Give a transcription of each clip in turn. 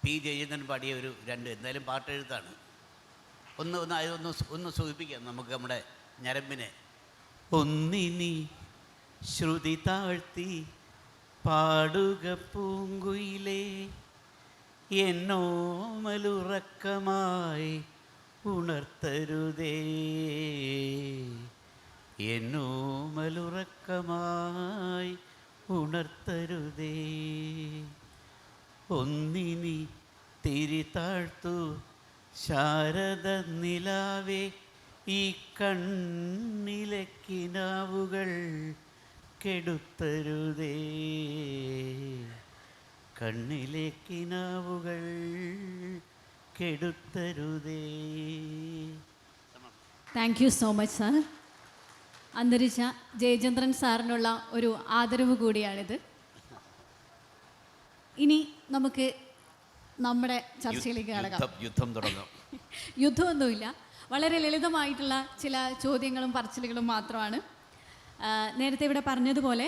P Jayachandran പാടിയ ഒരു രണ്ട് എന്തായാലും പാട്ടെഴുത്താണ്. ഒന്ന് സൂചിപ്പിക്കാം നമുക്ക് നമ്മുടെ ഞരമ്പിനെ. ഒന്നിനി ശ്രുതി താഴ്ത്തി പാടുക പൂങ്കുയിലേ, എന്നോമലുറക്കമായി ഉണർത്തരുതേ, എന്നോമലുറക്കമായി ഉണർത്തരുതേ. ഒന്നിനി തിരി താഴ്ത്തു ശാരദ നിലാവേ, ഈ കണ്ണിലെ കിനാവുകൾ കെടുത്തരുതേ, കണ്ണിലെ കിനാവുകൾ കെടുത്തരുതേ. Thank you so much sir. അന്തരിച്ച ജയചന്ദ്രൻ സാറിനുള്ള ഒരു ആദരവ് കൂടിയാണിത്. ഇനി നമുക്ക് നമ്മുടെ ചർച്ചയിലേക്ക് കടക്കാം. യുദ്ധം തുടങ്ങാം. യുദ്ധമൊന്നുമില്ല, വളരെ ലളിതമായിട്ടുള്ള ചില ചോദ്യങ്ങളും പറച്ചിലുകളും മാത്രമാണ്. നേരത്തെ ഇവിടെ പറഞ്ഞതുപോലെ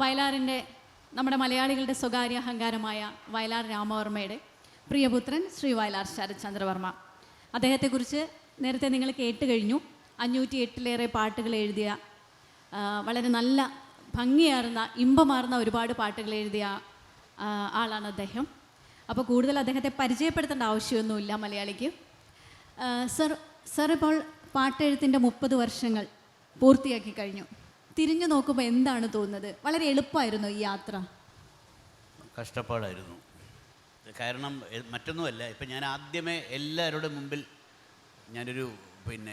വയലാറിൻ്റെ, നമ്മുടെ മലയാളികളുടെ സ്വകാര്യ അഹങ്കാരമായ വയലാർ രാമവർമ്മയുടെ പ്രിയപുത്രൻ ശ്രീ വയലാർ ശരത്ചന്ദ്രവർമ്മ, അദ്ദേഹത്തെക്കുറിച്ച് നേരത്തെ നിങ്ങൾ കേട്ട് കഴിഞ്ഞു. 508-ലേറെ പാട്ടുകൾ എഴുതിയ, വളരെ നല്ല ഭംഗിയാർന്ന ഇമ്പമാർന്ന ഒരുപാട് പാട്ടുകൾ എഴുതിയ ആളാണ് അദ്ദേഹം. അപ്പോൾ കൂടുതൽ അദ്ദേഹത്തെ പരിചയപ്പെടുത്തേണ്ട ആവശ്യമൊന്നുമില്ല മലയാളിക്ക്. സർ ഇപ്പോൾ പാട്ടെഴുത്തിൻ്റെ 30 വർഷങ്ങൾ പൂർത്തിയാക്കി കഴിഞ്ഞു. തിരിഞ്ഞു നോക്കുമ്പോൾ എന്താണ് തോന്നുന്നത്? വളരെ എളുപ്പമായിരുന്നു ഈ യാത്ര? കഷ്ടപ്പാടായിരുന്നു. കാരണം മറ്റൊന്നുമല്ല, ഇപ്പം ഞാൻ ആദ്യമേ എല്ലാവരുടെ മുമ്പിൽ ഞാനൊരു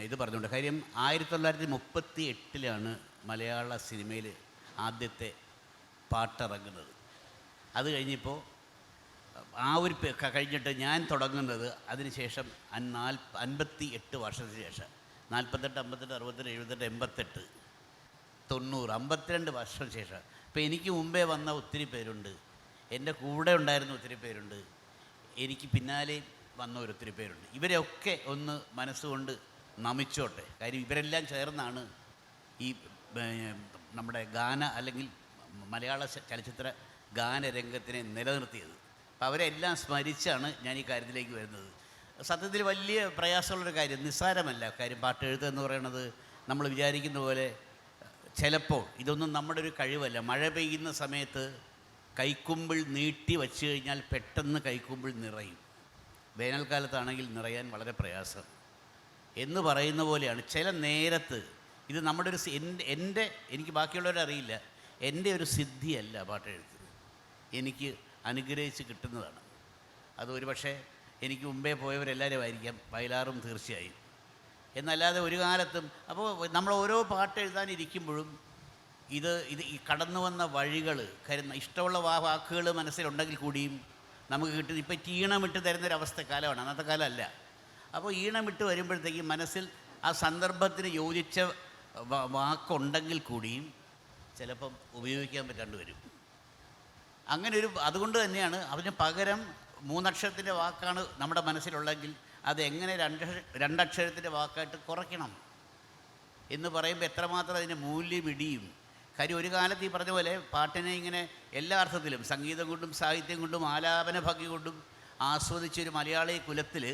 ഇത് പറഞ്ഞുകൊണ്ട്, കാര്യം 1938-ലാണ് മലയാള സിനിമയിൽ ആദ്യത്തെ പാട്ടിറങ്ങുന്നത്. അത് കഴിഞ്ഞപ്പോൾ ആ ഒരു കഴിഞ്ഞിട്ട് ഞാൻ തുടങ്ങുന്നത് അതിനുശേഷം 58 വർഷത്തിന് ശേഷം, 48, 58, 67, 78, 90, 52 വർഷം ശേഷം. ഇപ്പോൾ എനിക്ക് മുമ്പേ വന്ന ഒത്തിരി പേരുണ്ട്, എൻ്റെ കൂടെ ഉണ്ടായിരുന്ന ഒത്തിരി പേരുണ്ട്, എനിക്ക് പിന്നാലെ വന്ന ഒത്തിരി പേരുണ്ട്. ഇവരെയൊക്കെ ഒന്ന് മനസ്സുകൊണ്ട് നമിച്ചോട്ടെ. കാര്യം ഇവരെല്ലാം ചേർന്നാണ് ഈ നമ്മുടെ ഗാന അല്ലെങ്കിൽ മലയാള ചലച്ചിത്ര ഗാനരംഗത്തിനെ നിലനിർത്തിയത്. അപ്പോൾ അവരെല്ലാം സ്മരിച്ചാണ് ഞാൻ ഈ കാര്യത്തിലേക്ക് വരുന്നത്. സത്യത്തിൽ വലിയ പ്രയാസമുള്ളൊരു കാര്യം, നിസ്സാരമല്ല കാര്യം. പാട്ട് എഴുതുക എന്ന് പറയുന്നത് നമ്മൾ വിചാരിക്കുന്ന പോലെ ചിലപ്പോൾ ഇതൊന്നും നമ്മുടെ ഒരു കഴിവല്ല. മഴ പെയ്യുന്ന സമയത്ത് കൈക്കുമ്പിൾ നീട്ടി വച്ചു കഴിഞ്ഞാൽ പെട്ടെന്ന് കൈക്കുമ്പിൾ നിറയും. വേനൽക്കാലത്താണെങ്കിൽ നിറയാൻ വളരെ പ്രയാസം എന്ന് പറയുന്ന പോലെയാണ് ചില നേരത്ത്. ഇത് നമ്മുടെ ഒരു എനിക്ക് ബാക്കിയുള്ളവരെ അറിയില്ല, എൻ്റെ ഒരു സിദ്ധിയല്ല പാട്ടെഴുത്ത്, എനിക്ക് അനുഗ്രഹിച്ച് കിട്ടുന്നതാണ്. അത് ഒരു പക്ഷേ എനിക്ക് മുമ്പേ പോയവരെല്ലാവരും ആയിരിക്കാം, വയലാറും തീർച്ചയായും. എന്നല്ലാതെ ഒരു കാലത്തും അപ്പോൾ നമ്മൾ ഓരോ പാട്ട് എഴുതാനിരിക്കുമ്പോഴും ഇത് ഈ കടന്നു വന്ന വഴികൾ, ഇഷ്ടമുള്ള വാക്കുകൾ മനസ്സിലുണ്ടെങ്കിൽ കൂടിയും നമുക്ക് കിട്ടുന്നത് ഇപ്പം ഈണമിട്ട് തരുന്നൊരവസ്ഥ കാലമാണ്, അന്നത്തെ കാലമല്ല. അപ്പോൾ ഈണമിട്ട് വരുമ്പോഴത്തേക്കും മനസ്സിൽ ആ സന്ദർഭത്തിന് യോജിച്ച വാക്കുണ്ടെങ്കിൽ കൂടിയും ചിലപ്പം ഉപയോഗിക്കാൻ പറ്റാണ്ട് വരും. അങ്ങനെ അതുകൊണ്ട് തന്നെയാണ് അതിന് പകരം 3 അക്ഷരത്തിൻ്റെ വാക്കാണ് നമ്മുടെ മനസ്സിലുള്ളെങ്കിൽ അതെങ്ങനെ 2 അക്ഷരത്തിൻ്റെ വാക്കായിട്ട് കുറയ്ക്കണം എന്ന് പറയുമ്പോൾ എത്രമാത്രം അതിൻ്റെ മൂല്യം ഇടിയും. കാര്യം ഒരു കാലത്ത് ഈ പറഞ്ഞ പോലെ പാട്ടിനെ ഇങ്ങനെ എല്ലാ അർത്ഥത്തിലും സംഗീതം കൊണ്ടും സാഹിത്യം കൊണ്ടും ആലാപന ഭംഗി കൊണ്ടും ആസ്വദിച്ചൊരു മലയാളി കുലത്തിൽ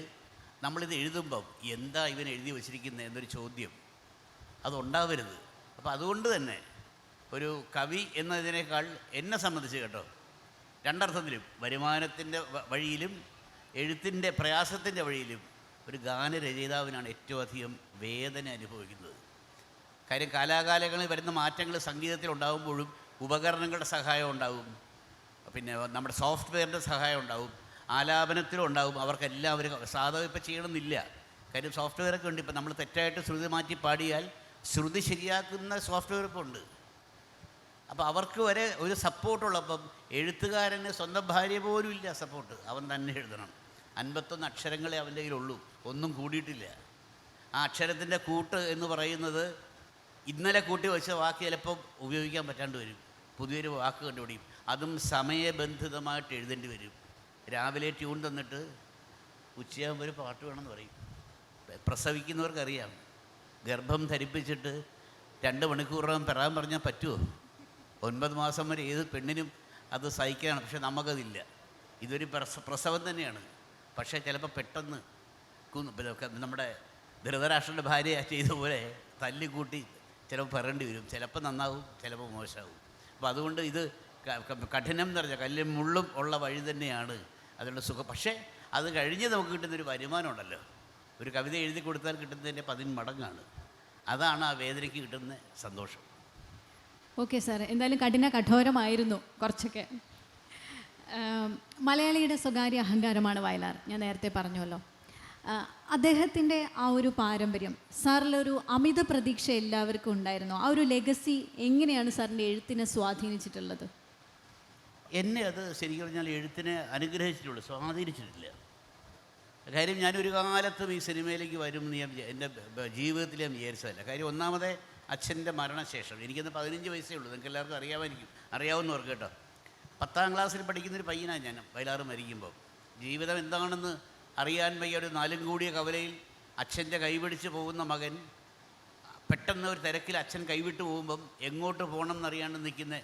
നമ്മളിത് എഴുതുമ്പം എന്താ ഇവൻ എഴുതി വച്ചിരിക്കുന്നത് എന്നൊരു ചോദ്യം അതുണ്ടാവരുത്. അപ്പോൾ അതുകൊണ്ട് തന്നെ ഒരു കവി എന്നതിനേക്കാൾ എന്നെ സംബന്ധിച്ച് കേട്ടോ, 2 അർത്ഥത്തിലും, വരുമാനത്തിൻ്റെ വഴിയിലും എഴുത്തിൻ്റെ പ്രയാസത്തിൻ്റെ വഴിയിലും ഒരു ഗാനരചയിതാവിനാണ് ഏറ്റവും അധികം വേദന അനുഭവിക്കുന്നത്. കാര്യം കാലാകാലങ്ങളിൽ വരുന്ന മാറ്റങ്ങൾ സംഗീതത്തിൽ ഉണ്ടാകുമ്പോഴും ഉപകരണങ്ങളുടെ സഹായം ഉണ്ടാകും, പിന്നെ നമ്മുടെ സോഫ്റ്റ്വെയറിൻ്റെ സഹായം ഉണ്ടാകും, ആലാപനത്തിലും ഉണ്ടാകും. അവർക്കെല്ലാം അവർ സാധകം ഇപ്പം ചെയ്യണമെന്നില്ല. കാര്യം സോഫ്റ്റ്വെയറൊക്കെ ഉണ്ട്. ഇപ്പം നമ്മൾ തെറ്റായിട്ട് ശ്രുതി മാറ്റി പാടിയാൽ ശ്രുതി ശരിയാക്കുന്ന സോഫ്റ്റ്വെയർ ഇപ്പോൾ ഉണ്ട്. അപ്പോൾ അവർക്ക് വരെ ഒരു സപ്പോർട്ടുള്ളപ്പം എഴുത്തുകാരന് സ്വന്തം ഭാര്യ പോലും ഇല്ല സപ്പോർട്ട്, അവൻ തന്നെ എഴുതണം. 51 അക്ഷരങ്ങളെ അവൻ്റെ കയ്യിലുള്ളൂ, ഒന്നും കൂടിയിട്ടില്ല. ആ അക്ഷരത്തിൻ്റെ കൂട്ട് എന്ന് പറയുന്നത് ഇന്നലെ കൂട്ടി വെച്ച വാക്ക് ചിലപ്പോൾ ഉപയോഗിക്കാൻ പറ്റാണ്ട് വരും, പുതിയൊരു വാക്ക് കണ്ടുപിടിക്കും. അതും സമയബന്ധിതമായിട്ട് എഴുതേണ്ടി വരും. രാവിലെ ട്യൂൺ തന്നിട്ട് ഉച്ചയാകുമ്പോൾ ഒരു പാട്ട് വേണമെന്ന് പറയും. പ്രസവിക്കുന്നവർക്കറിയാം, ഗർഭം ധരിപ്പിച്ചിട്ട് 2 മണിക്കൂറിനകം പെറാൻ പറഞ്ഞാൽ പറ്റുമോ? 9 മാസം വരെ ഏത് പെണ്ണിനും അത് സഹിക്കാനാണ്. പക്ഷെ നമുക്കതില്ല. ഇതൊരു പ്രസവം തന്നെയാണ്. പക്ഷേ ചിലപ്പോൾ പെട്ടെന്ന് നമ്മുടെ ധൃതരാഷ്ട്രൻ്റെ ഭാര്യ ചെയ്ത പോലെ തല്ലിക്കൂട്ടി ചിലപ്പോൾ പറയേണ്ടി വരും. ചിലപ്പോൾ നന്നാവും, ചിലപ്പോൾ മോശമാവും. അപ്പോൾ അതുകൊണ്ട് ഇത് കഠിനം എന്ന് പറഞ്ഞാൽ കല്ലും മുള്ളും ഉള്ള വഴി തന്നെയാണ് അതിനുള്ള സുഖം. പക്ഷേ അത് കഴിഞ്ഞ് നമുക്ക് കിട്ടുന്നൊരു വരുമാനം ഉണ്ടല്ലോ, ഒരു കവിത എഴുതി കൊടുത്താൽ കിട്ടുന്നതിൻ്റെ 10 മടങ്ങാണ്. അതാണ് ആ വേദനയ്ക്ക് കിട്ടുന്ന സന്തോഷം. ഓക്കെ സാർ, എന്തായാലും കഠോരമായിരുന്നു കുറച്ചൊക്കെ. മലയാളിയുടെ സ്വകാര്യ അഹങ്കാരമാണ് വയലാർ, ഞാൻ നേരത്തെ പറഞ്ഞുവല്ലോ. അദ്ദേഹത്തിൻ്റെ ആ ഒരു പാരമ്പര്യം സാറിലൊരു അമിത പ്രതീക്ഷ എല്ലാവർക്കും ഉണ്ടായിരുന്നു. ആ ഒരു ലെഗസി എങ്ങനെയാണ് സാറിൻ്റെ എഴുത്തിനെ സ്വാധീനിച്ചിട്ടുള്ളത്? എന്നെ അത് ശരിക്കും പറഞ്ഞാൽ എഴുത്തിനെ അനുഗ്രഹിച്ചിട്ടുള്ളൂ, സ്വാധീനിച്ചിട്ടില്ല. കാര്യം ഞാനൊരു കാലത്തും ഈ സിനിമയിലേക്ക് വരും എന്ന് എൻ്റെ ജീവിതത്തിൽ ഞാൻ വിചാരിച്ചതല്ല. കാര്യം ഒന്നാമതെ അച്ഛൻ്റെ മരണശേഷം എനിക്കന്ന് 15 വയസ്സേ ഉള്ളൂ. നിങ്ങൾക്ക് എല്ലാവർക്കും അറിയാവുന്നവർക്ക് കേട്ടോ. 10ാം ക്ലാസ്സിൽ പഠിക്കുന്നൊരു പയ്യനാണ് ഞാൻ വയലാർ മരിക്കുമ്പോൾ. ജീവിതം എന്താണെന്ന് അറിയാൻ വയ്യ ഒരു 4 കൂടിയ കവലയിൽ അച്ഛൻ്റെ കൈപിടിച്ച് പോകുന്ന മകൻ പെട്ടെന്ന് ഒരു തിരക്കിൽ അച്ഛൻ കൈവിട്ട് പോകുമ്പം എങ്ങോട്ട് പോകണം എന്നറിയാണ്ട് നിൽക്കുന്ന,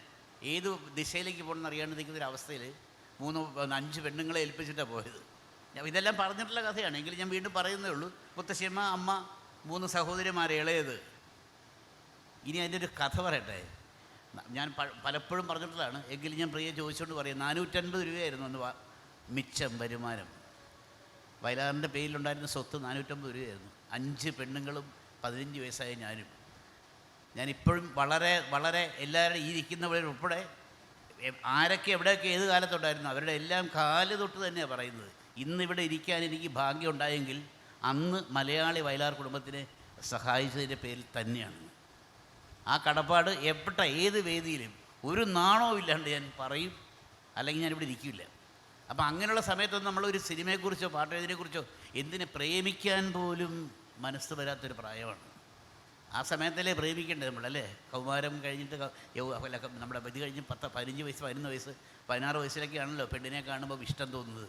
ഏത് ദിശയിലേക്ക് പോകണം എന്നറിയാണ്ട് നിൽക്കുന്ന ഒരു അവസ്ഥയിൽ 5 പെണ്ണുങ്ങളെ ഏൽപ്പിച്ചിട്ടാണ് പോയത്. ഇതെല്ലാം പറഞ്ഞിട്ടുള്ള കഥയാണ്, എങ്കിലും ഞാൻ വീണ്ടും പറയുന്നേ ഉള്ളൂ. മുത്തശ്ശിയമ്മ, അമ്മ, 3 സഹോദരിമാരെ ഇളയത്. ഇനി അതിൻ്റെ ഒരു കഥ പറയട്ടെ. ഞാൻ പലപ്പോഴും പറഞ്ഞിട്ടുള്ളതാണ്, എങ്കിലും ഞാൻ പ്രിയ ചോദിച്ചുകൊണ്ട് പറയാം. 450 രൂപയായിരുന്നു അന്ന് മിച്ചം വരുമാനം. വയലാറിൻ്റെ പേരിലുണ്ടായിരുന്ന സ്വത്ത് 450 രൂപയായിരുന്നു. 5 പെണ്ണുങ്ങളും 15 വയസ്സായ ഞാനിപ്പോഴും വളരെ എല്ലാവരും ഈ ഇരിക്കുന്നവരും ഉൾപ്പെടെ ആരൊക്കെ എവിടെയൊക്കെ ഏത് കാലത്തുണ്ടായിരുന്നു അവരുടെ എല്ലാം കാല് തൊട്ട് തന്നെയാണ് പറയുന്നത്. ഇന്നിവിടെ ഇരിക്കാൻ എനിക്ക് ഭാഗ്യം ഉണ്ടായെങ്കിൽ അന്ന് മലയാളി വയലാർ കുടുംബത്തിനെ സഹായിച്ചതിൻ്റെ പേരിൽ തന്നെയാണ്. ആ കടപ്പാട് ഏത് വേദിയിലും ഒരു നാണവും ഇല്ലാണ്ട് ഞാൻ പറയും, അല്ലെങ്കിൽ ഞാനിവിടെ ഇരിക്കില്ല. അപ്പം അങ്ങനെയുള്ള സമയത്തൊന്നും നമ്മളൊരു സിനിമയെക്കുറിച്ചോ പാട്ടെഴുതിനെക്കുറിച്ചോ എന്തിനെ പ്രേമിക്കാൻ പോലും മനസ്സ് വരാത്തൊരു പ്രായമാണ്. ആ സമയത്തല്ലേ പ്രേമിക്കേണ്ടത് നമ്മളല്ലേ? കൗമാരം കഴിഞ്ഞിട്ട് നമ്മുടെ ഇത് കഴിഞ്ഞ് 15 വയസ്സ് 11 വയസ്സ് 16 വയസ്സിലൊക്കെയാണല്ലോ പെണ്ണിനെ കാണുമ്പോൾ ഇഷ്ടം തോന്നുന്നത്.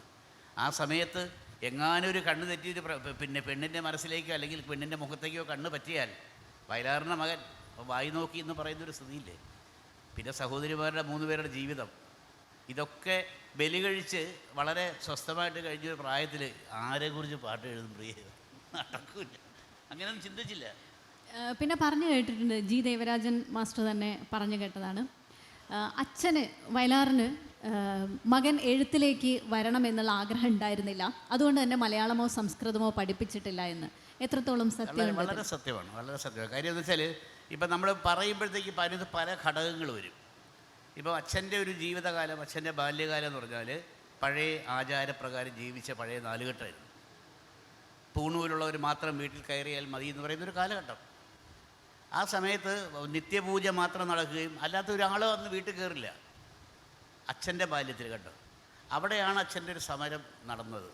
ആ സമയത്ത് എങ്ങാനും ഒരു കണ്ണ് തെറ്റിയിട്ട് പിന്നെ പെണ്ണിൻ്റെ മനസ്സിലേക്കോ അല്ലെങ്കിൽ പെണ്ണിൻ്റെ മുഖത്തേക്കോ കണ്ണ് പറ്റിയാൽ വയലാറിൻ്റെ മകൻ വായി നോക്കി എന്ന് പറയുന്നൊരു സ്ഥിതിയില്ലേ. പിന്നെ സഹോദരിമാരുടെ 3 പേരുടെ ജീവിതം, ഇതൊക്കെ ബലി കഴിച്ച് വളരെ സ്വസ്ഥമായിട്ട് കഴിഞ്ഞൊരു പ്രായത്തിൽ ആരെക്കുറിച്ച് പാട്ട് എഴുതും പ്രിയ? നടക്കില്ല, അങ്ങനെയൊന്നും ചിന്തിച്ചില്ല. പിന്നെ പറഞ്ഞു കേട്ടിട്ടുണ്ട്, ജി ദേവരാജൻ മാസ്റ്റർ തന്നെ പറഞ്ഞു കേട്ടതാണ്, അച്ഛന് വയലാറിന് മകൻ എഴുത്തിലേക്ക് വരണമെന്നുള്ള ആഗ്രഹം ഉണ്ടായിരുന്നില്ല, അതുകൊണ്ട് തന്നെ മലയാളമോ സംസ്കൃതമോ പഠിപ്പിച്ചിട്ടില്ല എന്ന്. എത്രത്തോളം സത്യമാണ്? വളരെ സത്യമാണ്, വളരെ സത്യമാണ്. കാര്യം എന്ന് വെച്ചാൽ ഇപ്പം നമ്മൾ പറയുമ്പോഴത്തേക്ക് പല ഘടകങ്ങൾ വരും. ഇപ്പോൾ അച്ഛൻ്റെ ഒരു ജീവിതകാലം, അച്ഛൻ്റെ ബാല്യകാലം എന്ന് പറഞ്ഞാൽ പഴയ ആചാരപ്രകാരം ജീവിച്ച പഴയ നാലുകെട്ടായിരുന്നു. പൂണൂലുള്ളവർ മാത്രം വീട്ടിൽ കയറിയാൽ മതി എന്ന് പറയുന്നൊരു കാലഘട്ടം. ആ സമയത്ത് നിത്യപൂജ മാത്രം നടക്കുകയും അല്ലാത്ത ഒരാളോ അന്ന് വീട്ടിൽ കയറില്ല. അച്ഛൻ്റെ ബാല്യത്തിൽ കേട്ടോ, അവിടെയാണ് അച്ഛൻ്റെ ഒരു സമരം നടന്നത്.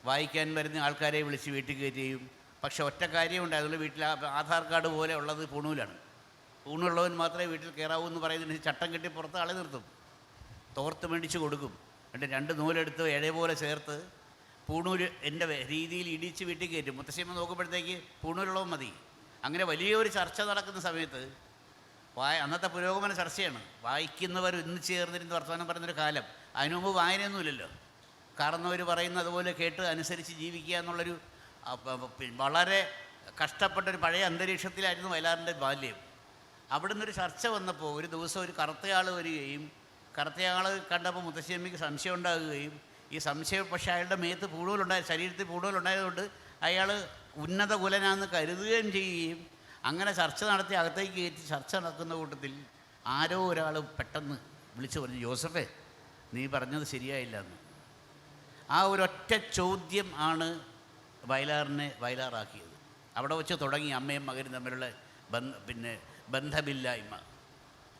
വായിക്കാൻ വരുന്ന ആൾക്കാരെ വിളിച്ച് വീട്ടിൽ കയറ്റുകയും, പക്ഷെ ഒറ്റ കാര്യമുണ്ട്, അതുകൊണ്ട് വീട്ടിൽ ആധാർ കാർഡ് പോലെ ഉള്ളത് പൂണൂലാണ്. പൂണുള്ളവൻ മാത്രമേ വീട്ടിൽ കയറാവൂ എന്ന് പറയുന്നതിന് ചട്ടം കെട്ടി പുറത്ത് ആളെ നിർത്തും, തോർത്ത് മേടിച്ച് കൊടുക്കും. എന്നിട്ട് 2 നൂലെടുത്ത് ഇഴ പോലെ ചേർത്ത് പൂണൂര് എൻ്റെ രീതിയിൽ ഇടിച്ച് വീട്ടിൽ കയറ്റും. മുത്തശ്ശിയമ്മ നോക്കുമ്പോഴത്തേക്ക് പൂണൂരുള്ളവൻ മതി. അങ്ങനെ വലിയൊരു ചർച്ച നടക്കുന്ന സമയത്ത് അന്നത്തെ പുരോഗമന ചർച്ചയാണ്. വായിക്കുന്നവർ ഇന്ന് ചേർന്നിരുന്ന് വർത്തമാനം പറയുന്നൊരു കാലം. അതിനു മുമ്പ് വായനയൊന്നുമില്ലല്ലോ. കാരണവർ പറയുന്ന അതുപോലെ കേട്ട് അനുസരിച്ച് ജീവിക്കുക എന്നുള്ളൊരു വളരെ കഷ്ടപ്പെട്ടൊരു പഴയ അന്തരീക്ഷത്തിലായിരുന്നു വയലാറിൻ്റെ ബാല്യം. അവിടെ നിന്നൊരു ചർച്ച വന്നപ്പോൾ ഒരു ദിവസം ഒരു കറുത്തയാൾ വരികയും, കറുത്തയാൾ കണ്ടപ്പോൾ മുത്തശ്ശിയമ്മയ്ക്ക് സംശയം ഉണ്ടാകുകയും, ഈ സംശയം പക്ഷേ അയാളുടെ മേത്ത് ശരീരത്തിൽ പൂടൂലുണ്ടായതുകൊണ്ട് അയാൾ ഉന്നത കുലനാണെന്ന് കരുതുകയും ചെയ്യുകയും, അങ്ങനെ ചർച്ച നടത്തി അകത്തേക്ക് കയറ്റി ചർച്ച നടക്കുന്ന കൂട്ടത്തിൽ ആരോ ഒരാൾ പെട്ടെന്ന് വിളിച്ചു പറഞ്ഞു, ജോസഫേ നീ പറഞ്ഞത് ശരിയായില്ല എന്ന്. ആ ഒരൊറ്റ ചോദ്യം ആണ് വയലാറിനെ വയലാറാക്കിയത്. അവിടെ വെച്ച് തുടങ്ങി അമ്മയും മകനും തമ്മിലുള്ള ബന്ധമില്ലായ്മ.